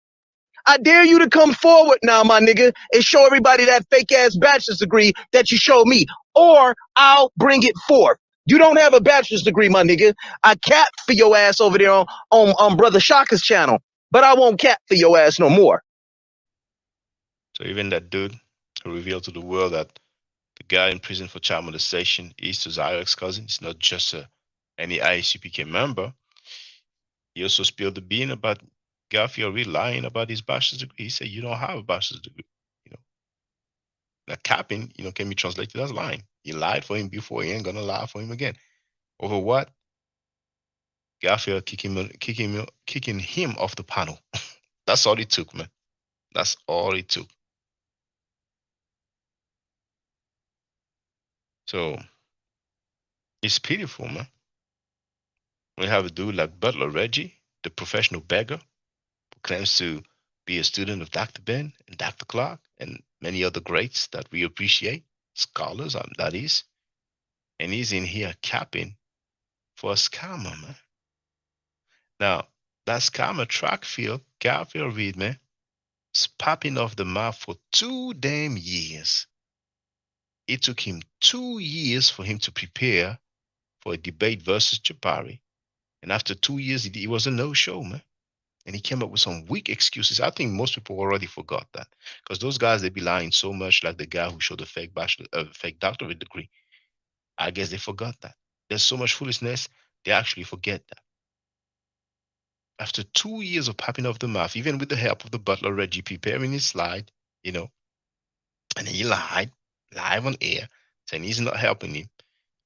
I dare you to come forward now, my nigga, and show everybody that fake ass bachelor's degree that you showed me, or I'll bring it forth. You don't have a bachelor's degree, my nigga. I cap for your ass over there on Brother Shaka's channel, but I won't cap for your ass no more. So even that dude who revealed to the world that the guy in prison for child molestation is to Zyrex's cousin. It's not just any ISUPK member. He also spilled the bean about Garfield really lying about his bachelor's degree. He said, you don't have a bachelor's degree. That capping, can be translated as lying. He lied for him before. He ain't gonna lie for him again. Over what? Garfield kicking him off the panel. That's all it took, man. That's all it took. So it's pitiful, man. We have a dude like Butler Reggie, the professional beggar, who claims to be a student of Dr. Ben and Dr. Clark and many other greats that we appreciate, scholars, that is. And he's in here capping for a scammer, man. Now, that scammer Trackfield, Garfield Reed, man, is popping off the map for 2 damn years. It took him 2 years for him to prepare for a debate versus Jabari. And after 2 years, it was a no-show, man. And he came up with some weak excuses. I think most people already forgot that. Because those guys, they be lying so much, like the guy who showed a fake doctorate degree. I guess they forgot that. There's so much foolishness, they actually forget that. After 2 years of popping off the mouth, even with the help of the butler Reggie preparing his slide, and then he lied live on air, saying he's not helping him.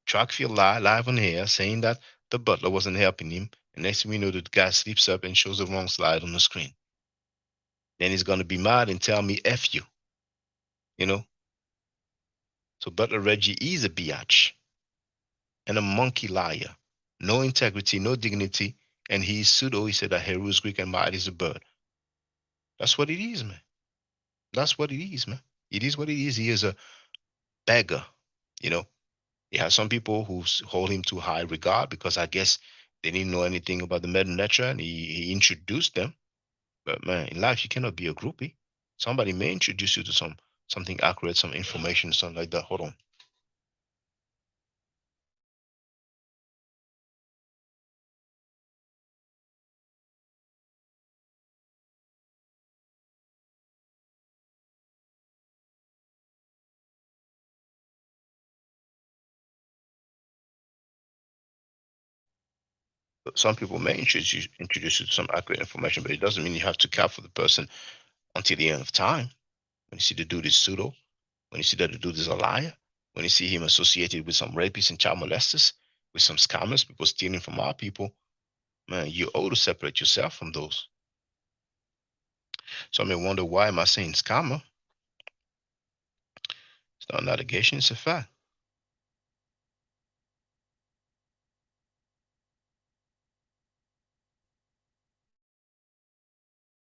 Trackfield lied live on air, saying that the butler wasn't helping him. And next thing we know, the guy sleeps up and shows the wrong slide on the screen. Then he's going to be mad and tell me, F you. So Butler Reggie is a biatch and a monkey liar. No integrity, no dignity. And he said that Heru is Greek and Might is a bird. That's what it is, man. That's what it is, man. It is what it is. He is a beggar, you know. He has some people who hold him to high regard because I guess they didn't know anything about the meta nature, and he introduced them. But man, in life you cannot be a groupie. Somebody may introduce you to something accurate, some information, something like that. Hold on. Some people may introduce you to some accurate information, but it doesn't mean you have to care for the person until the end of time. When you see the dude is pseudo, when you see that the dude is a liar, when you see him associated with some rapists and child molesters, with some scammers, people stealing from our people, man, you ought to separate yourself from those. So I may wonder, why am I saying scammer? It's not an allegation, it's a fact.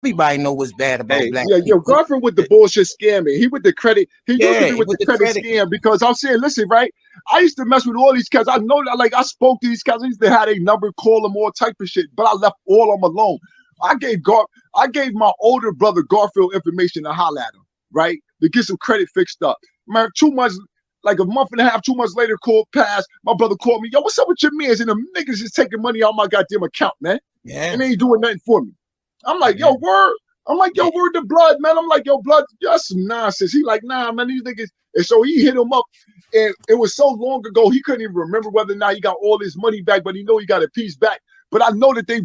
Everybody know what's bad about Hey, black yeah, yo, people. Garfield with the bullshit scamming. He with the credit. He used to be with the credit credit. scam because I'm saying, listen, right? I used to mess with all these cats. I know that, like, I spoke to these cats. I used to have a number, call them, all type of shit. But I left all of them alone. I gave my older brother Garfield information to holler at him, right, to get some credit fixed up. Man, 2 months, like a month and a half, 2 months later, called passed. My brother called me, yo, what's up with your mans? And them niggas is taking money out my goddamn account, man. Yeah. And they ain't doing nothing for me. I'm like, yo, word. I'm like, yo, word to blood, man. I'm like, yo, blood, that's some nonsense. He like, nah, man, these niggas. And so he hit him up. And it was so long ago, he couldn't even remember whether or not he got all his money back, but he know he got a piece back. But I know that they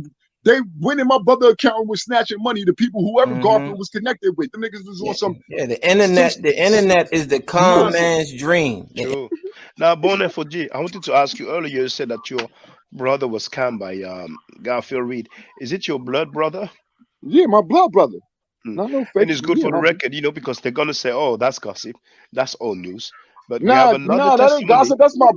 went in my brother's account and was snatching money to people, whoever Garfield was connected with. The niggas was on some. Yeah, the internet is the con man's dream. True. Now, Bonnet for G, I wanted to ask you earlier, you said that your brother was scammed by Garfield Reed. Is it your blood brother? Yeah, my blood brother. Not no fake. And it's good for the record, because they're gonna say, "Oh, that's gossip. That's old news." But we Nah, have another that ain't gossip. That's my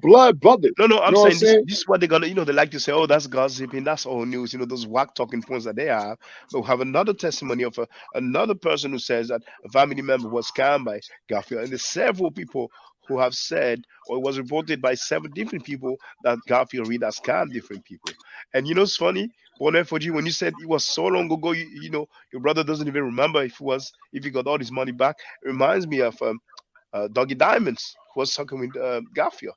blood brother. No, I'm you know saying this is what they're gonna, they like to say, "Oh, that's gossip and that's old news." Those whack talking points that they have. But we have another testimony of another person who says that a family member was scammed by Garfield, and there's several people who have said, or it was reported by 7 different people, that Garfield Reed has scammed different people. And it's funny, Bonnet for you, when you said it was so long ago, your brother doesn't even remember if he got all his money back. It reminds me of Doggy Diamonds, who was talking with Garfield.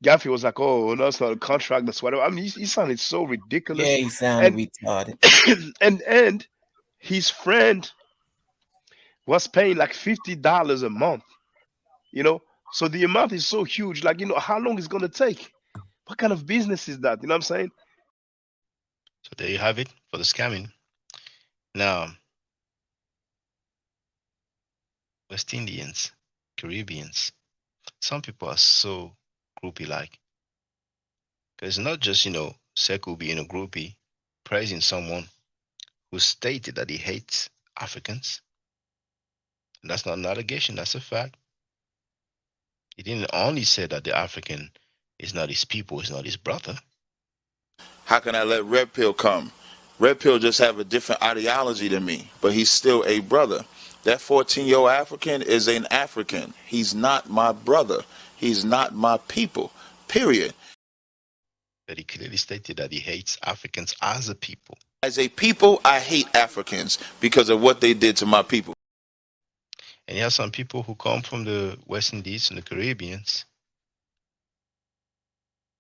Garfield was like, "Oh, no, it's not a contract. That's whatever." I mean, he sounded so ridiculous. Yeah, he sounded retarded. and his friend was paying like $50 a month. So the amount is so huge. Like, how long is it gonna take? What kind of business is that? You know what I'm saying? So there you have it for the scamming. Now, West Indians, Caribbeans, some people are so groupie-like. Because it's not just, Sekou being a groupie, praising someone who stated that he hates Africans. And that's not an allegation, that's a fact. He didn't only say that the African is not his people, is not his brother. How can I let Red Pill come? Red Pill just have a different ideology than me, but he's still a brother. That 14-year-old African is an African. He's not my brother. He's not my people, period. But he clearly stated that he hates Africans as a people. As a people, I hate Africans because of what they did to my people. And you have some people who come from the West Indies and the Caribbeans,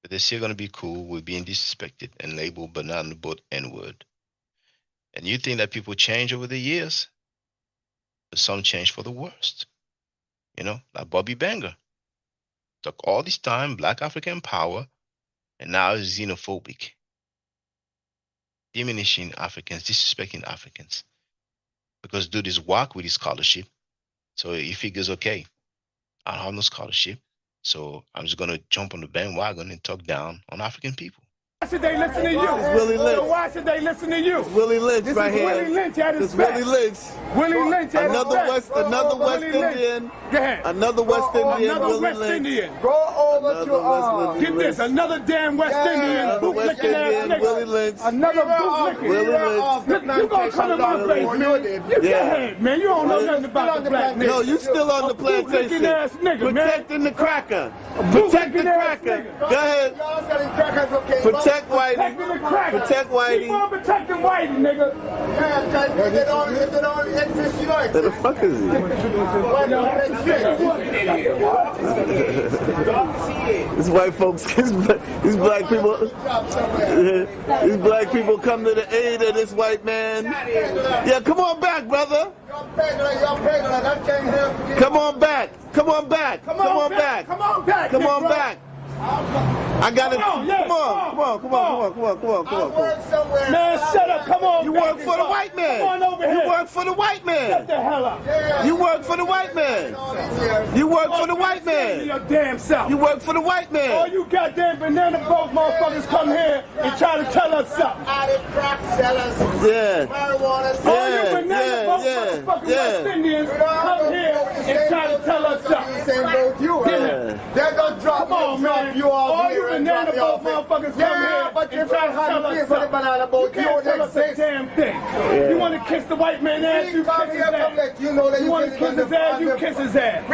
but they're still going to be cool with being disrespected and labeled banana boat N-word. And you think that people change over the years? But some change for the worst. Like Bobby Banger. Took all this time, Black African power, and now is xenophobic. Diminishing Africans, disrespecting Africans. Because dude is whack with his scholarship. So he figures, okay, I don't have no scholarship. So I'm just going to jump on the bandwagon and talk down on African people. should they listen to you? This is Willie Lynch. So why should they listen to you? Willie Lynch This right is here. Willie Lynch at his This best. Willie Lynch. Willie Lynch at Another his West, best. another West Willie Lynch. Indian. Go ahead. Another West Indian. Another Willie West Lynch. Indian. Go over Another to West Get this, another damn West Indian, Another boot West licking ass Indian. nigga. Willie Lynch. Another boot licking. Willie Lynch. You gonna come in my face, man? You go ahead, man. You don't know nothing about the black nigga. No, you still on the plantation. Boot licking ass nigga, man. Protecting the cracker. Protect the cracker. Go ahead. Protect Whitey. Protecting the cracker. Protect Whitey. Keep on protecting Whitey, nigga. Where the fuck is he? These white folks, these black people, these black people come to the aid of this white man. Yeah, come on back, brother. Come on back. Come on back. Come on back. Come on back. Come on back. I got it. Come on, Come on. Man, shut up. Come on. You work for the white man. Come on over here. You work for the white man. Shut the hell up. You work for the white man. You work for the white man. Your damn self. You work for the white man. All you goddamn banana boat motherfuckers come here and try to tell us something. Yeah. All you banana boat motherfucking West Indians come here and try to tell us something. They're gonna drop Come on, man. you off All here you and banana drop boat you off motherfuckers here. come here But you and try to can't tell have us for the something. banana boat. You can't tell us a damn thing. You want to kiss the white man ass, you kiss his ass. You want to kiss his ass, you kiss his ass.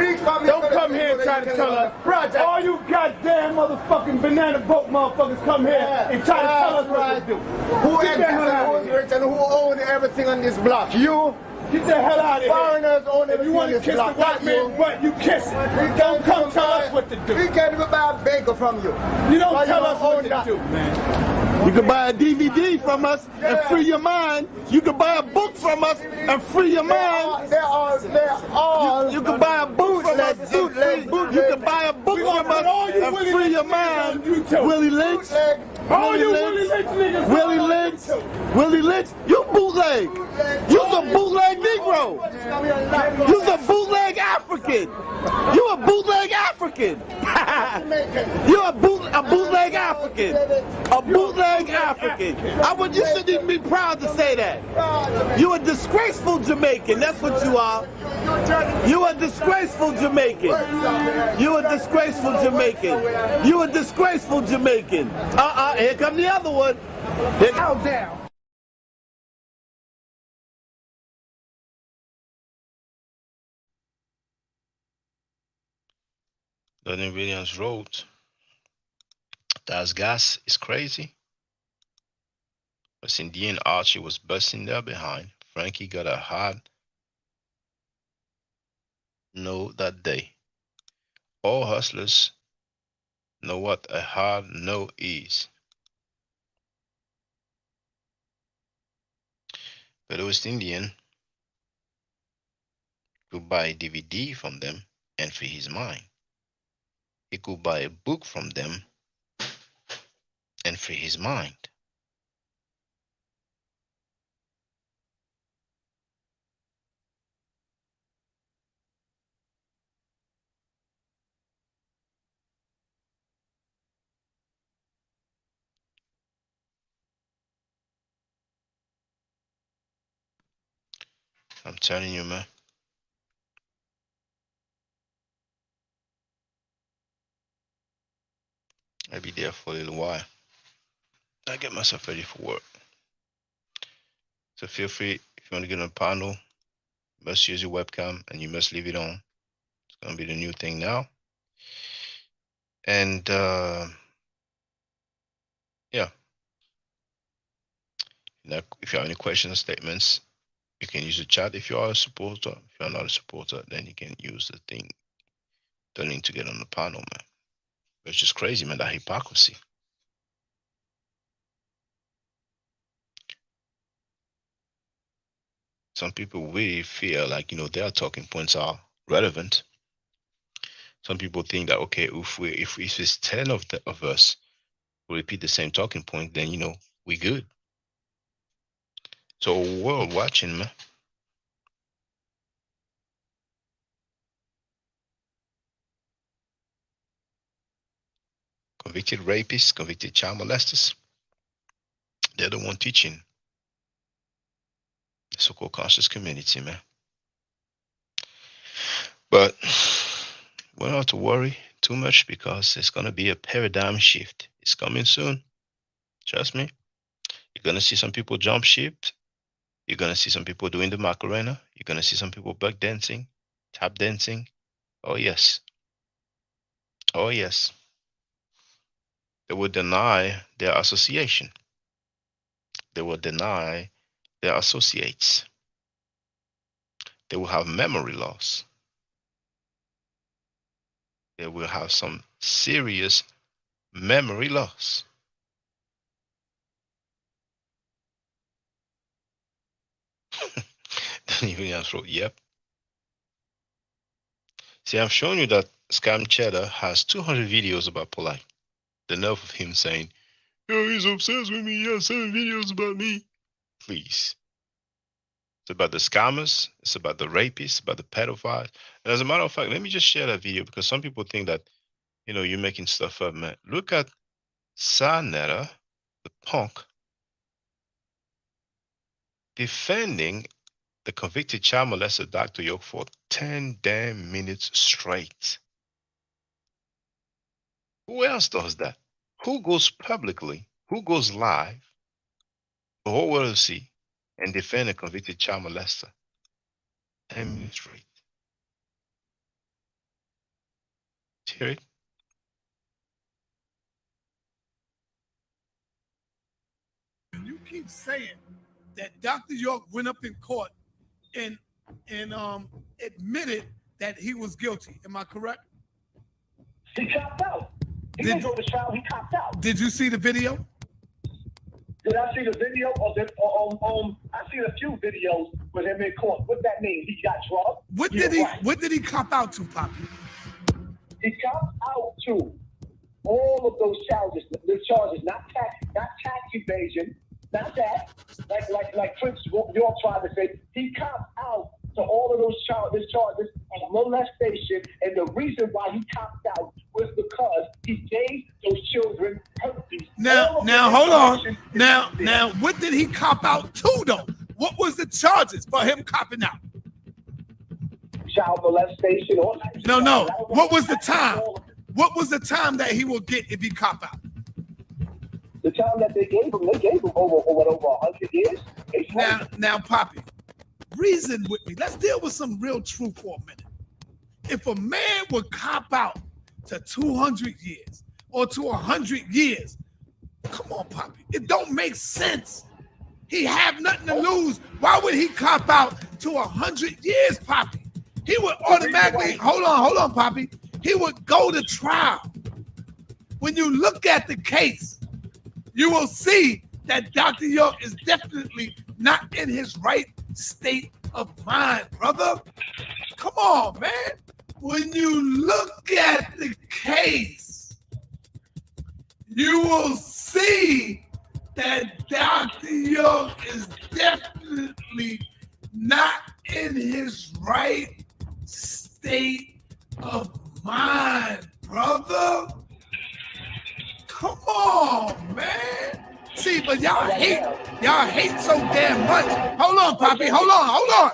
Don't come here and try to tell us. All you goddamn motherfucking banana boat motherfuckers come here and try to tell us what to do. Who Get the hell out owns of here. rich and who owns everything on this block? You? Get the hell out of here. Foreigners own If everything you want on to this kiss the block. white man's butt, you kiss it. Don't come tell us what to do. We can't even buy a bagel from you. You don't Why tell you us own what to that? do, man. You can buy a DVD from us and free your mind. You can buy a book from us and free your mind. They're all You can buy a book from us and free. You can buy a book from us and free your mind. Willie Lynch. Willie Lynch. Willie Lynch. You bootleg. You's a bootleg Negro. You's a bootleg African. You a bootleg African. You're a bootleg African. A bootleg African. You shouldn't even be proud to say that. You a disgraceful Jamaican. That's what you are. You a disgraceful Jamaican. You a disgraceful Jamaican. You a disgraceful Jamaican. Here come the other one. Here comes down. Donnie Williams wrote, "Das gas is crazy." As Indian Archie was busting there behind, Frankie got a hard no that day. All hustlers know what a hard no is. But the West Indian could buy a DVD from them and free his mind. He could buy a book from them and free his mind. I'm telling you, man. I'll be there for a little while. I get myself ready for work. So feel free, if you want to get on a panel, you must use your webcam and you must leave it on. It's going to be the new thing now. And yeah. Now, if you have any questions or statements, you can use the chat if you are a supporter. If you are not a supporter, then you can use the link to get on the panel, man. It's just crazy, man, that hypocrisy. Some people really feel like, their talking points are relevant. Some people think that, okay, if it's 10 of us who repeat the same talking point, then, we good. So world watching, man. Convicted rapists, convicted child molesters. They're the one teaching the so-called conscious community, man. But we don't have to worry too much because it's going to be a paradigm shift. It's coming soon. Trust me. You're going to see some people jump ship. You're going to see some people doing the Macarena. You're going to see some people back dancing, tap dancing. Oh, yes. Oh, yes. They will deny their association. They will deny their associates. They will have memory loss. They will have some serious memory loss. Even answer, yep. See, I've shown you that Scam Cheddar has 200 videos about Polite. The nerve of him saying, "Yo, he's obsessed with me. He has 7 videos about me." Please. It's about the scammers. It's about the rapists, about the pedophiles. And as a matter of fact, let me just share that video because some people think that, you know, you're making stuff up, man. Look at Sanetta, the punk, defending the convicted child molester Dr. York for 10 damn minutes straight. Who else does that? Who goes publicly, who goes live, the whole world to see, and defend a convicted child molester? 10 minutes straight. Hear it? You keep saying that Dr. York went up in court and admitted that he was guilty. Am I correct? He copped out. He didn't go to trial. He copped out. Did you see the video? Did I see the video? I seen a few videos with him in court. What that mean? He got drugged. What did he cop out to, Poppy? He copped out to all of those charges. The charges, not tax evasion, not that. Like Prince York tried to say, he copped out to all of those charges of molestation, and the reason why he copped out was because he gave those children herpes. Now, hold on. Now, what did he cop out to, though? What was the charges for him copping out? Child molestation. No. What was the time? What was the time that he will get if he cop out? The time that they gave him over 100 years. Now, Poppy, reason with me. Let's deal with some real truth for a minute. If a man would cop out to 200 years or to 100 years, come on, Poppy, it don't make sense. He have nothing to lose. Why would he cop out to 100 years, Poppy? He would automatically, hold on, Poppy. He would go to trial. When you look at the case, you will see that Dr. York is definitely not in his right state of mind, brother. Come on, man. When you look at the case, you will see that Dr. York is definitely not in his right state of mind, brother. Come on, man. See, but y'all hate so damn much. Hold on, Poppy. Hold on.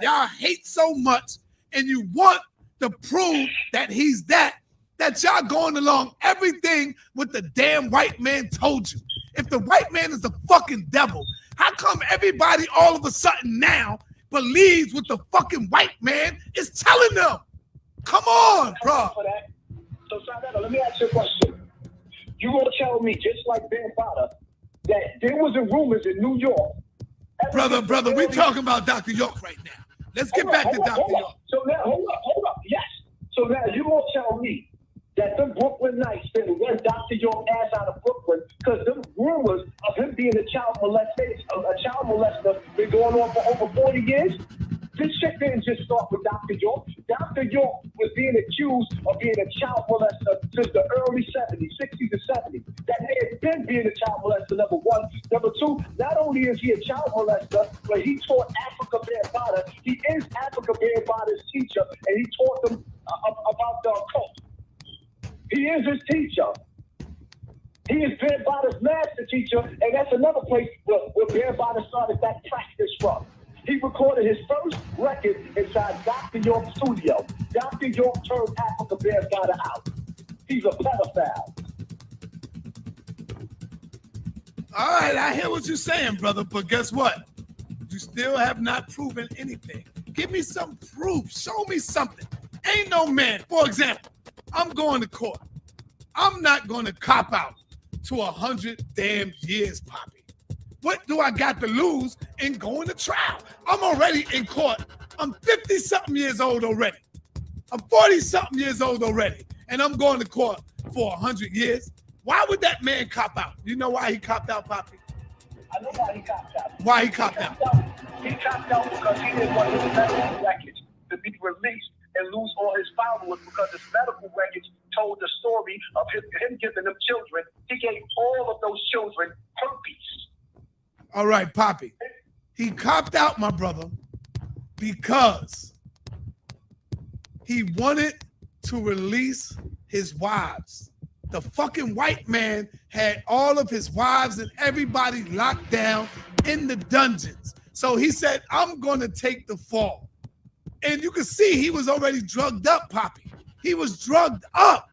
Y'all hate so much, and you want to prove that he's that y'all going along everything what the damn white man told you. If the white man is the fucking devil, how come everybody all of a sudden now believes what the fucking white man is telling them? Come on, bro. So, Sanetta, let me ask you a question. You gonna tell me, just like Ben Potter, that there was rumors in New York? Brother, we talking about Dr. York right now. Let's get back to Dr. York. So now, hold up. Yes. So now you gonna tell me that the Brooklyn Knights didn't run Dr. York ass out of Brooklyn because the rumors of him being a child molester been going on for over 40 years? This shit didn't just start with Dr. York. Dr. York was being accused of being a child molester since the early 70s, 60s and 70s. That man has been being a child molester, number one. Number two, not only is he a child molester, but he taught Africa Bambaataa. He is Africa Bambaataa's teacher, and he taught them about the occult. He is his teacher. He is Bear Bottom's master teacher, and that's another place where Bear Bottom started that practice from. He recorded his first record inside Dr. York's studio. Dr. York turned Africa Bear Bottom out. He's a pedophile. All right, I hear what you're saying, brother, but guess what? You still have not proven anything. Give me some proof. Show me something. Ain't no man. For example, I'm going to court. I'm not going to cop out to 100 damn years, Poppy. What do I got to lose in going to trial? I'm already in court. I'm 50-something years old already. I'm 40-something years old already. And I'm going to court for 100 years. Why would that man cop out? You know why he copped out, Poppy? I know why he copped out. Why he copped out? He copped out because he didn't want his medical records to be released and lose all his followers because his medical records told the story of him giving them children. He gave all of those children herpes. All right, Poppy. He copped out, my brother, because he wanted to release his wives. The fucking white man had all of his wives and everybody locked down in the dungeons. So he said, I'm going to take the fall. And you can see he was already drugged up, Poppy. He was drugged up.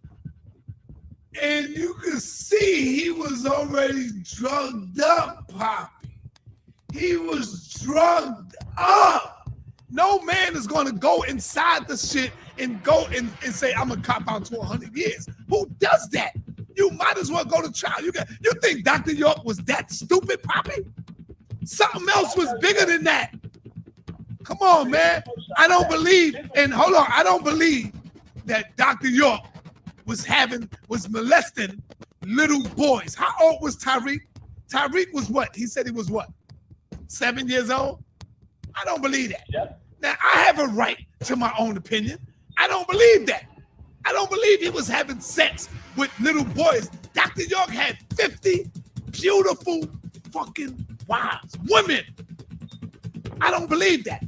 And you can see he was already drugged up, Poppy. He was drugged up. No man is going to go inside the shit and go and say, I'm going to cop out to 100 years. Who does that? You might as well go to trial. You think Dr. York was that stupid, Poppy? Something else was bigger than that. Come on, man. I don't believe, and hold on, I don't believe that Dr. York was molesting little boys. How old was Tyreek? Tyreek was what? He said he was what? 7 years old? I don't believe that. Yep. Now, I have a right to my own opinion. I don't believe that. I don't believe he was having sex with little boys. Dr. York had 50 beautiful fucking wives, women. I don't believe that.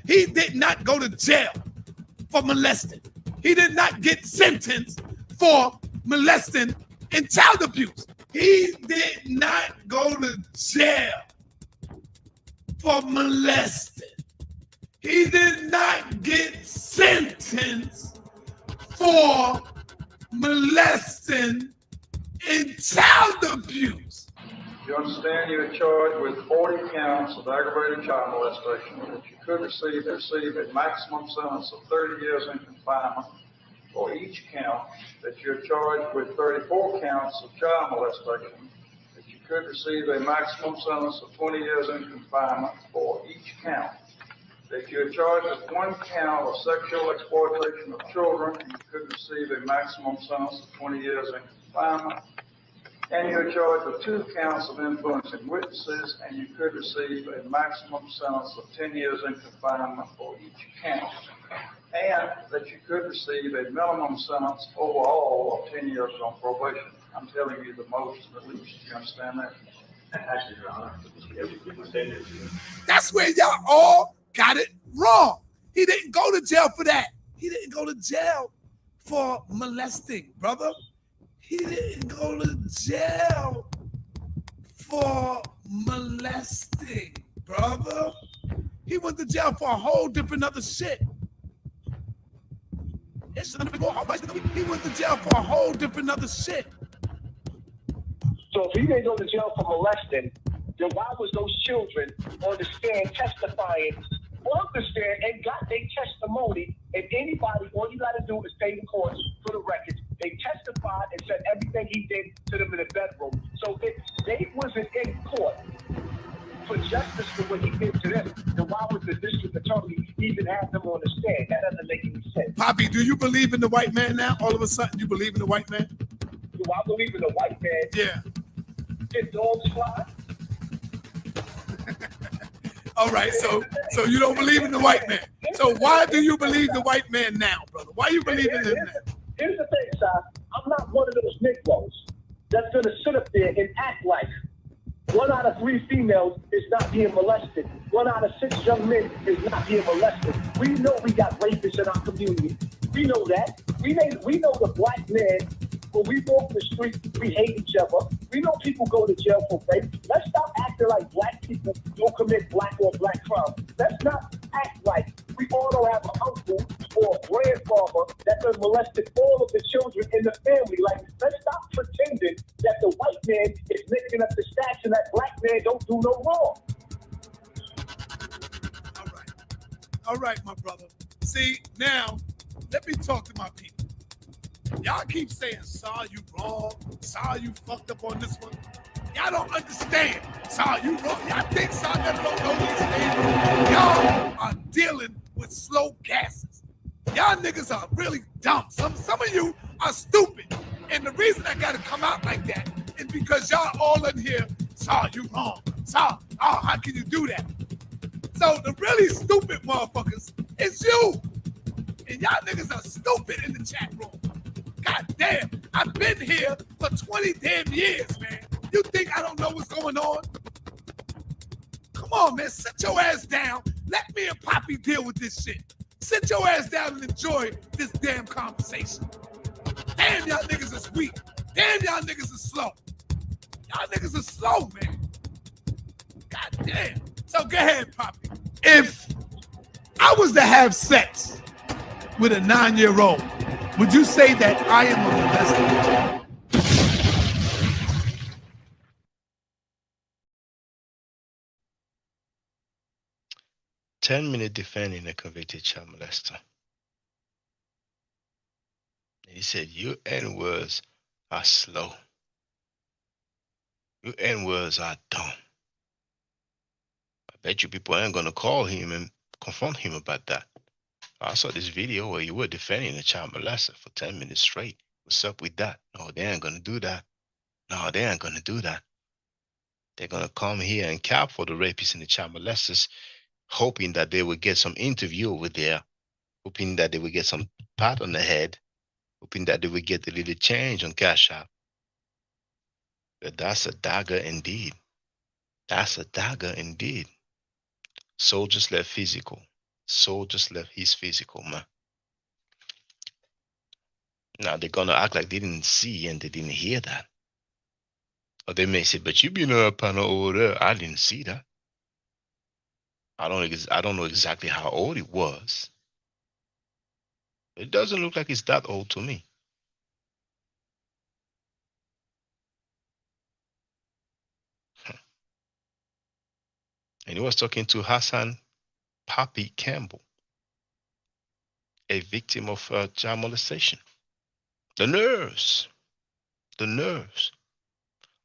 He did not go to jail for molesting. He did not get sentenced for molesting and child abuse. He did not go to jail for molesting. He did not get sentenced for molesting and child abuse. You understand you're charged with 40 counts of aggravated child molestation that you could receive a maximum sentence of 30 years in confinement for each count, that you're charged with 34 counts of child molestation, that you could receive a maximum sentence of 20 years in confinement for each count, that you're charged with 1 count of sexual exploitation of children, and you could receive a maximum sentence of 20 years in confinement, and you're charged with 2 counts of influencing witnesses, and you could receive a maximum sentence of 10 years in confinement for each count, and that you could receive a minimum sentence overall of 10 years on probation. I'm telling you the most, the least. You understand that? Actually, Your Honor, that's where y'all all got it wrong. He didn't go to jail for that. He didn't go to jail for molesting, brother. He didn't go to jail for molesting, brother. He went to jail for a whole different other shit. He went to jail for a whole different other shit. So if he didn't go to jail for molesting, then why was those children on the stand testifying on the stand and got their testimony? And anybody, all you got to do is stay in court for the records. They testified and said everything he did to them in the bedroom. So if they wasn't in court for justice for what he did to them, then why would the district attorney even have them on the stand? That doesn't make any sense. Poppy, do you believe in the white man now? All of a sudden, you believe in the white man? Do I believe in the white man? Yeah. Did dogs fly? All right, so you don't believe in the white man. So why do you believe the white man now, brother? Why you believe in him now? Here's the thing, Si. I'm not one of those Negroes that's going to sit up there and act like 1 out of 3 females is not being molested. 1 out of 6 young men is not being molested. We know we got rapists in our community. We know that. We know the black man When we walk the street, we hate each other. We know people go to jail for rape. Let's stop acting like black people don't commit black on black crime. Let's not act like we all don't have an uncle or a grandfather that done molested all of the children in the family. Like, let's stop pretending that the white man is making up the stats and that black man don't do no wrong. All right, my brother. See, now, let me talk to my people. Y'all keep saying, Saul, you wrong. Saul, you fucked up on this one. Y'all don't understand. Saul, you wrong. Y'all think Saul never don't know these things. Y'all are dealing with slow gases. Y'all niggas are really dumb. Some of you are stupid. And the reason I gotta come out like that is because y'all all in here, Saul, you wrong. Saul, oh, how can you do that? So the really stupid motherfuckers is you. And y'all niggas are stupid in the chat room. God damn, I've been here for 20 damn years, man. You think I don't know what's going on? Come on, man, sit your ass down. Let me and Poppy deal with this shit. Sit your ass down and enjoy this damn conversation. Damn, y'all niggas is weak. Damn, y'all niggas is slow. Y'all niggas are slow, man. God damn. So go ahead, Poppy. If I was to have sex with a 9-year-old, would you say that I am a molester? 10-minute defending a convicted child molester. He said, "You N-words are slow. You N-words are dumb." I bet you people ain't gonna call him and confront him about that. I saw this video where you were defending a child molester for 10 minutes straight. What's up with that? No, they ain't gonna do that. No, they ain't gonna do that. They're gonna come here and cap for the rapists and the child molesters, hoping that they will get some interview over there, hoping that they will get some pat on the head, hoping that they will get a little change on Cash App. But that's a dagger indeed. That's a dagger indeed. Soul just left physical. Soul just left his physical, man. Now they're gonna act like they didn't see and they didn't hear that. Or they may say, "But you been on a panel over there. I didn't see that. I don't know exactly how old it was. It doesn't look like it's that old to me." And he was talking to Hassan Papi Campbell, a victim of child molestation. The nerves. The nerves.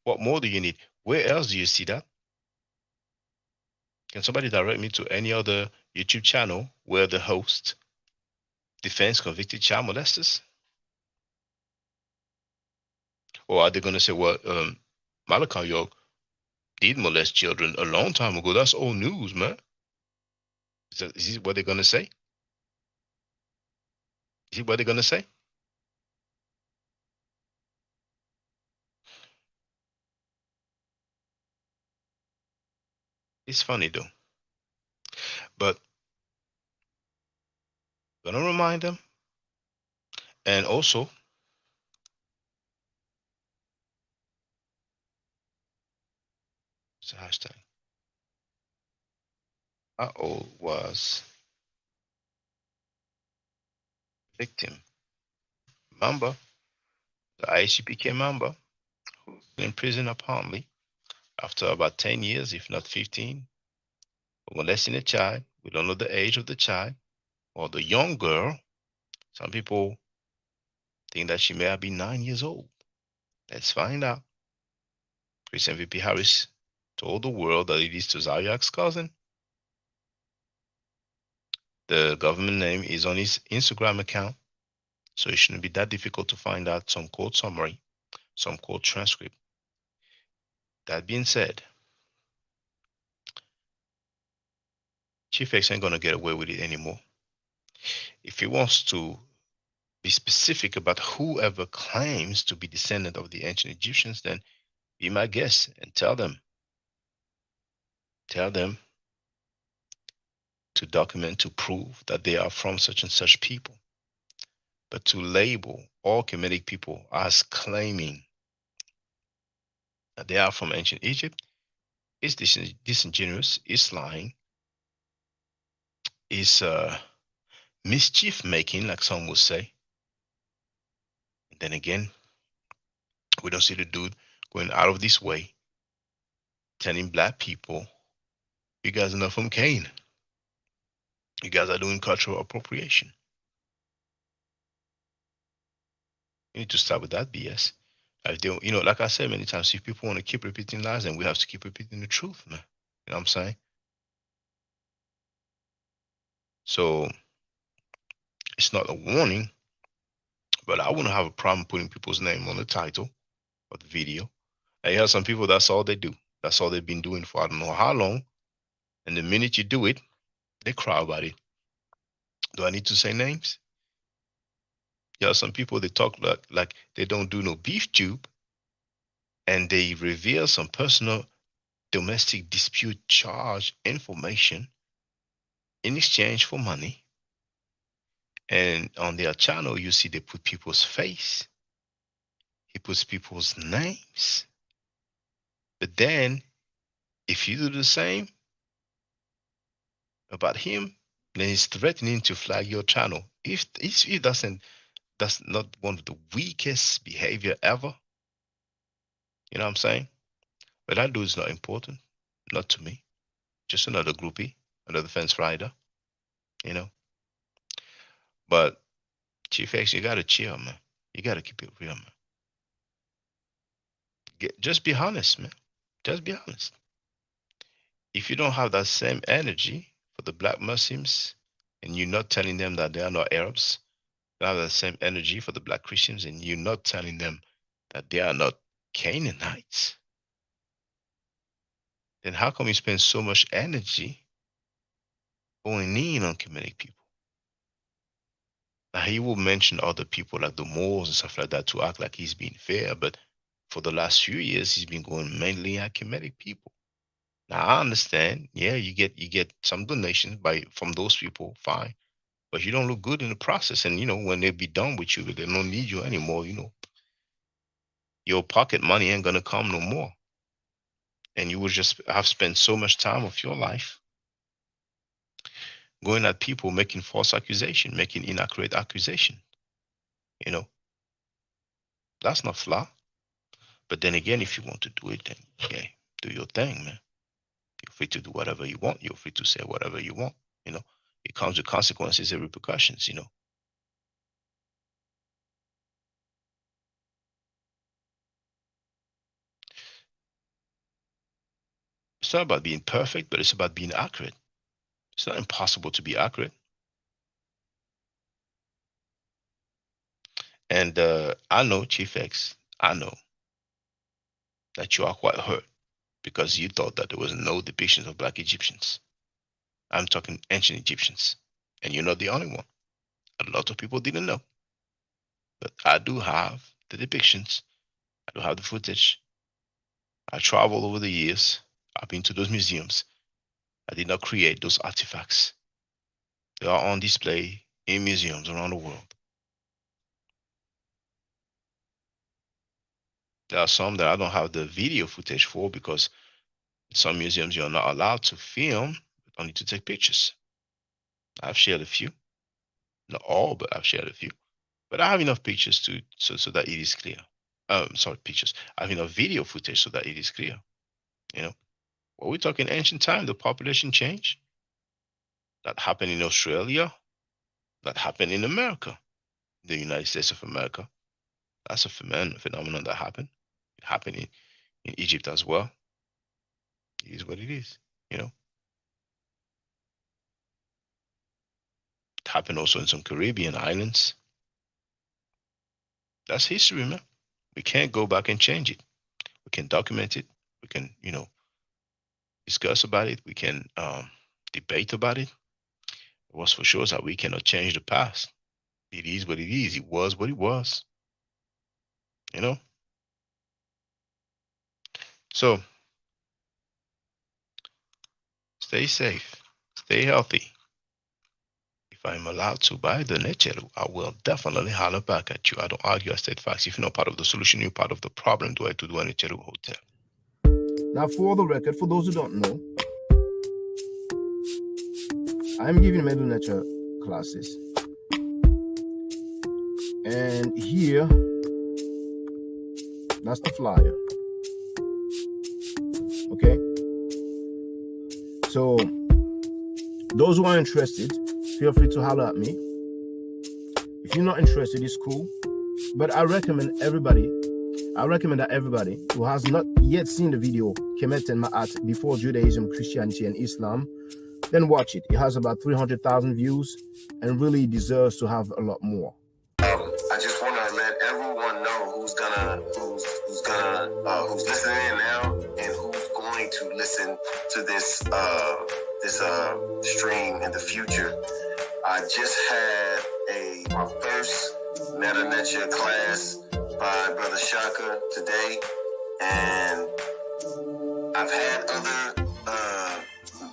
What more do you need? Where else do you see that? Can somebody direct me to any other YouTube channel where the host defends convicted child molesters? Or are they going to say, well, Malachi York did molest children a long time ago. That's old news, man. Is this what they're going to say? Is it what they're going to say? It's funny, though. But I'm going to remind them. And also, it's a hashtag. How old was victim? Member, the ICPK member, who was in prison apparently after about 10 years, if not 15, for molesting a child. We don't know the age of the child or the young girl. Some people think that she may have been 9 years old. Let's find out. Christian VP Harris told the world that it is to Zayak's cousin. The government name is on his Instagram account, so it shouldn't be that difficult to find out some court summary, some court transcript. That being said, Chief X ain't going to get away with it anymore. If he wants to be specific about whoever claims to be descendant of the ancient Egyptians, then be my guest and tell them to document, to prove that they are from such and such people. But to label all Kemetic people as claiming that they are from ancient Egypt is disingenuous, is lying, is mischief making, like some would say. And then again, we don't see the dude going out of this way telling black people, you guys are not from Cain. You guys are doing cultural appropriation. You need to start with that BS. If they, like I said many times, if people want to keep repeating lies, then we have to keep repeating the truth, man. You know what I'm saying? So it's not a warning, but I wouldn't have a problem putting people's name on the title of the video. I hear some people, that's all they do. That's all they've been doing for I don't know how long. And the minute you do it, they cry about it. Do I need to say names? Yeah, some people, they talk like they don't do no beef tube, and they reveal some personal domestic dispute charge information in exchange for money. And on their channel, you see they put people's face, he puts people's names. But then, if you do the same about him, then he's threatening to flag your channel. If that's not one of the weakest behavior ever. You know what I'm saying? But that dude's not important, not to me. Just another groupie, another fence rider, you know. But Chief X, you gotta chill, man. You gotta keep it real, man. Just be honest, man. Just be honest. If you don't have that same energy for the black Muslims, and you're not telling them that they are not Arabs, you have the same energy for the black Christians, and you're not telling them that they are not Canaanites, then how come you spend so much energy going in on Kemetic people? Now, he will mention other people like the Moors and stuff like that to act like he's being fair, but for the last few years, he's been going mainly at Kemetic people. Now, I understand, yeah, you get some donations from those people, fine, but you don't look good in the process. And when they be done with you, they don't need you anymore. Your pocket money ain't gonna come no more, and you will just have spent so much time of your life going at people, making false accusation, making inaccurate accusation. That's not flaw. But then again, if you want to do it, then yeah, do your thing, man. You're free to do whatever you want. You're free to say whatever you want. It comes with consequences and repercussions. It's not about being perfect, but it's about being accurate. It's not impossible to be accurate. And I know, Chief X, I know that you are quite hurt because you thought that there was no depictions of black Egyptians. I'm talking ancient Egyptians. And you're not the only one. A lot of people didn't know. But I do have the depictions. I do have the footage. I traveled over the years. I've been to those museums. I did not create those artifacts. They are on display in museums around the world. There are some that I don't have the video footage for because in some museums you're not allowed to film, but only to take pictures. I've shared a few. Not all, but I've shared a few. But I have enough pictures so that it is clear. Sorry, pictures. I have enough video footage so that it is clear. When we're talking ancient time, the population change. That happened in Australia. That happened in America, the United States of America. That's a phenomenon that happened. It happened in Egypt as well. It is what it is. It happened also in some Caribbean islands. That's history, man. We can't go back and change it. We can document it. We can, discuss about it. We can debate about it. What's for sure is that we cannot change the past. It is what it is. It was what it was. So stay safe. Stay healthy. I'm allowed to buy the Necheru, I will definitely holler back at you. I don't argue, I state facts. If you're not part of the solution, you're part of the problem. Do I to do a Necheru hotel? Now, for the record, for those who don't know, I'm giving Medu Nature classes. And here, that's the flyer. Okay? So, those who are interested, feel free to holler at me. If you're not interested, it's cool. But I recommend that everybody who has not yet seen the video, Kemet and Ma'at, before Judaism, Christianity, and Islam, then watch it. It has about 300,000 views and really deserves to have a lot more. I just want to let everyone know who's listening in now and who's going to listen to this stream in the future. I just had my first Meta Nature class by Brother Shaka today, and I've had other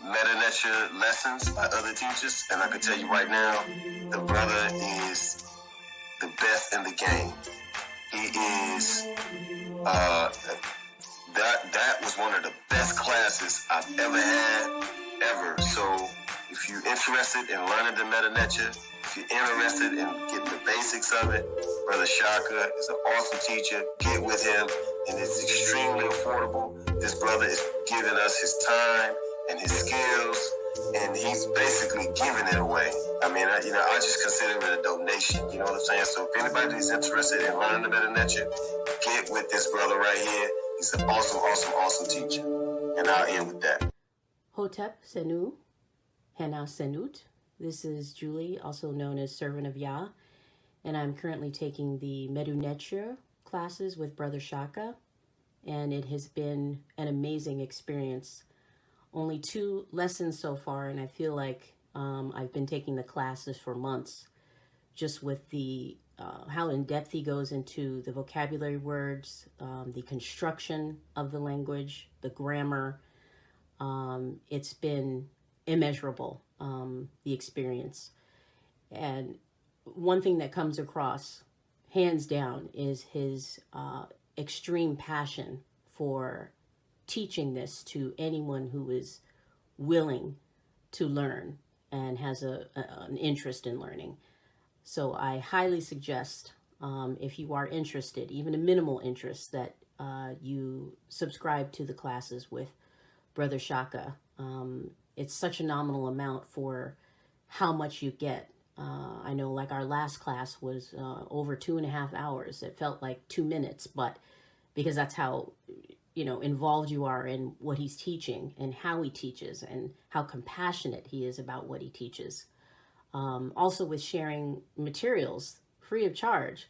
Meta Nature lessons by other teachers, and I can tell you right now, the brother is the best in the game. He is that was one of the best classes I've ever had, ever. So if you're interested in learning the Meta Nature, if you're interested in getting the basics of it, Brother Shaka is an awesome teacher. Get with him, and it's extremely affordable. This brother is giving us his time and his skills, and he's basically giving it away. I mean, I just consider it a donation. You know what I'm saying? So if anybody's interested in learning the Meta Nature, get with this brother right here. He's an awesome teacher. And I'll end with that. Hotep Senu, Hena Senut. This is Julie, also known as Servant of Yah, and I'm currently taking the Medu Neture classes with Brother Shaka, and it has been an amazing experience. Only 2 lessons so far, and I feel like I've been taking the classes for months, just with the how in depth he goes into the vocabulary words, the construction of the language, the grammar. It's been immeasurable, the experience. And one thing that comes across, hands down, is his extreme passion for teaching this to anyone who is willing to learn and has an interest in learning. So I highly suggest, if you are interested, even a minimal interest, that you subscribe to the classes with Brother Shaka. It's such a nominal amount for how much you get. I know, like, our last class was over 2.5 hours. It felt like 2 minutes, but because that's how, involved you are in what he's teaching and how he teaches and how compassionate he is about what he teaches. Also with sharing materials free of charge,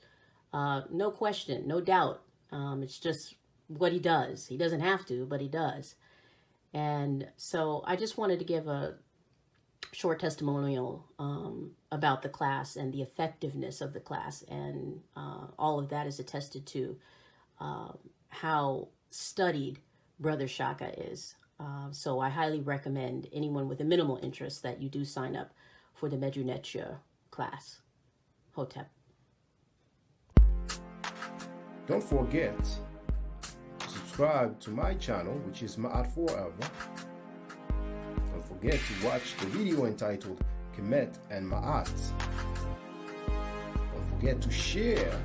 no question, no doubt. It's just what he does. He doesn't have to, but he does. And so I just wanted to give a short testimonial about the class and the effectiveness of the class. And all of that is attested to how studied Brother Shaka is. So I highly recommend anyone with a minimal interest that you do sign up for the Medu Neture class. Hotep. Don't forget to subscribe to my channel, which is Ma'at Forever. Don't forget to watch the video entitled Kemet and Ma'at. Don't forget to share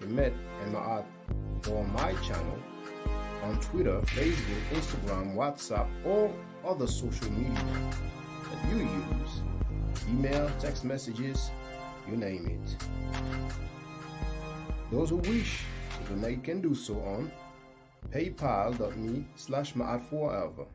Kemet and Ma'at on my channel on Twitter, Facebook, Instagram, WhatsApp, or other social media that you use. Email, text messages, you name it. Those who wish to donate can do so on paypal.me/ma'at4ever.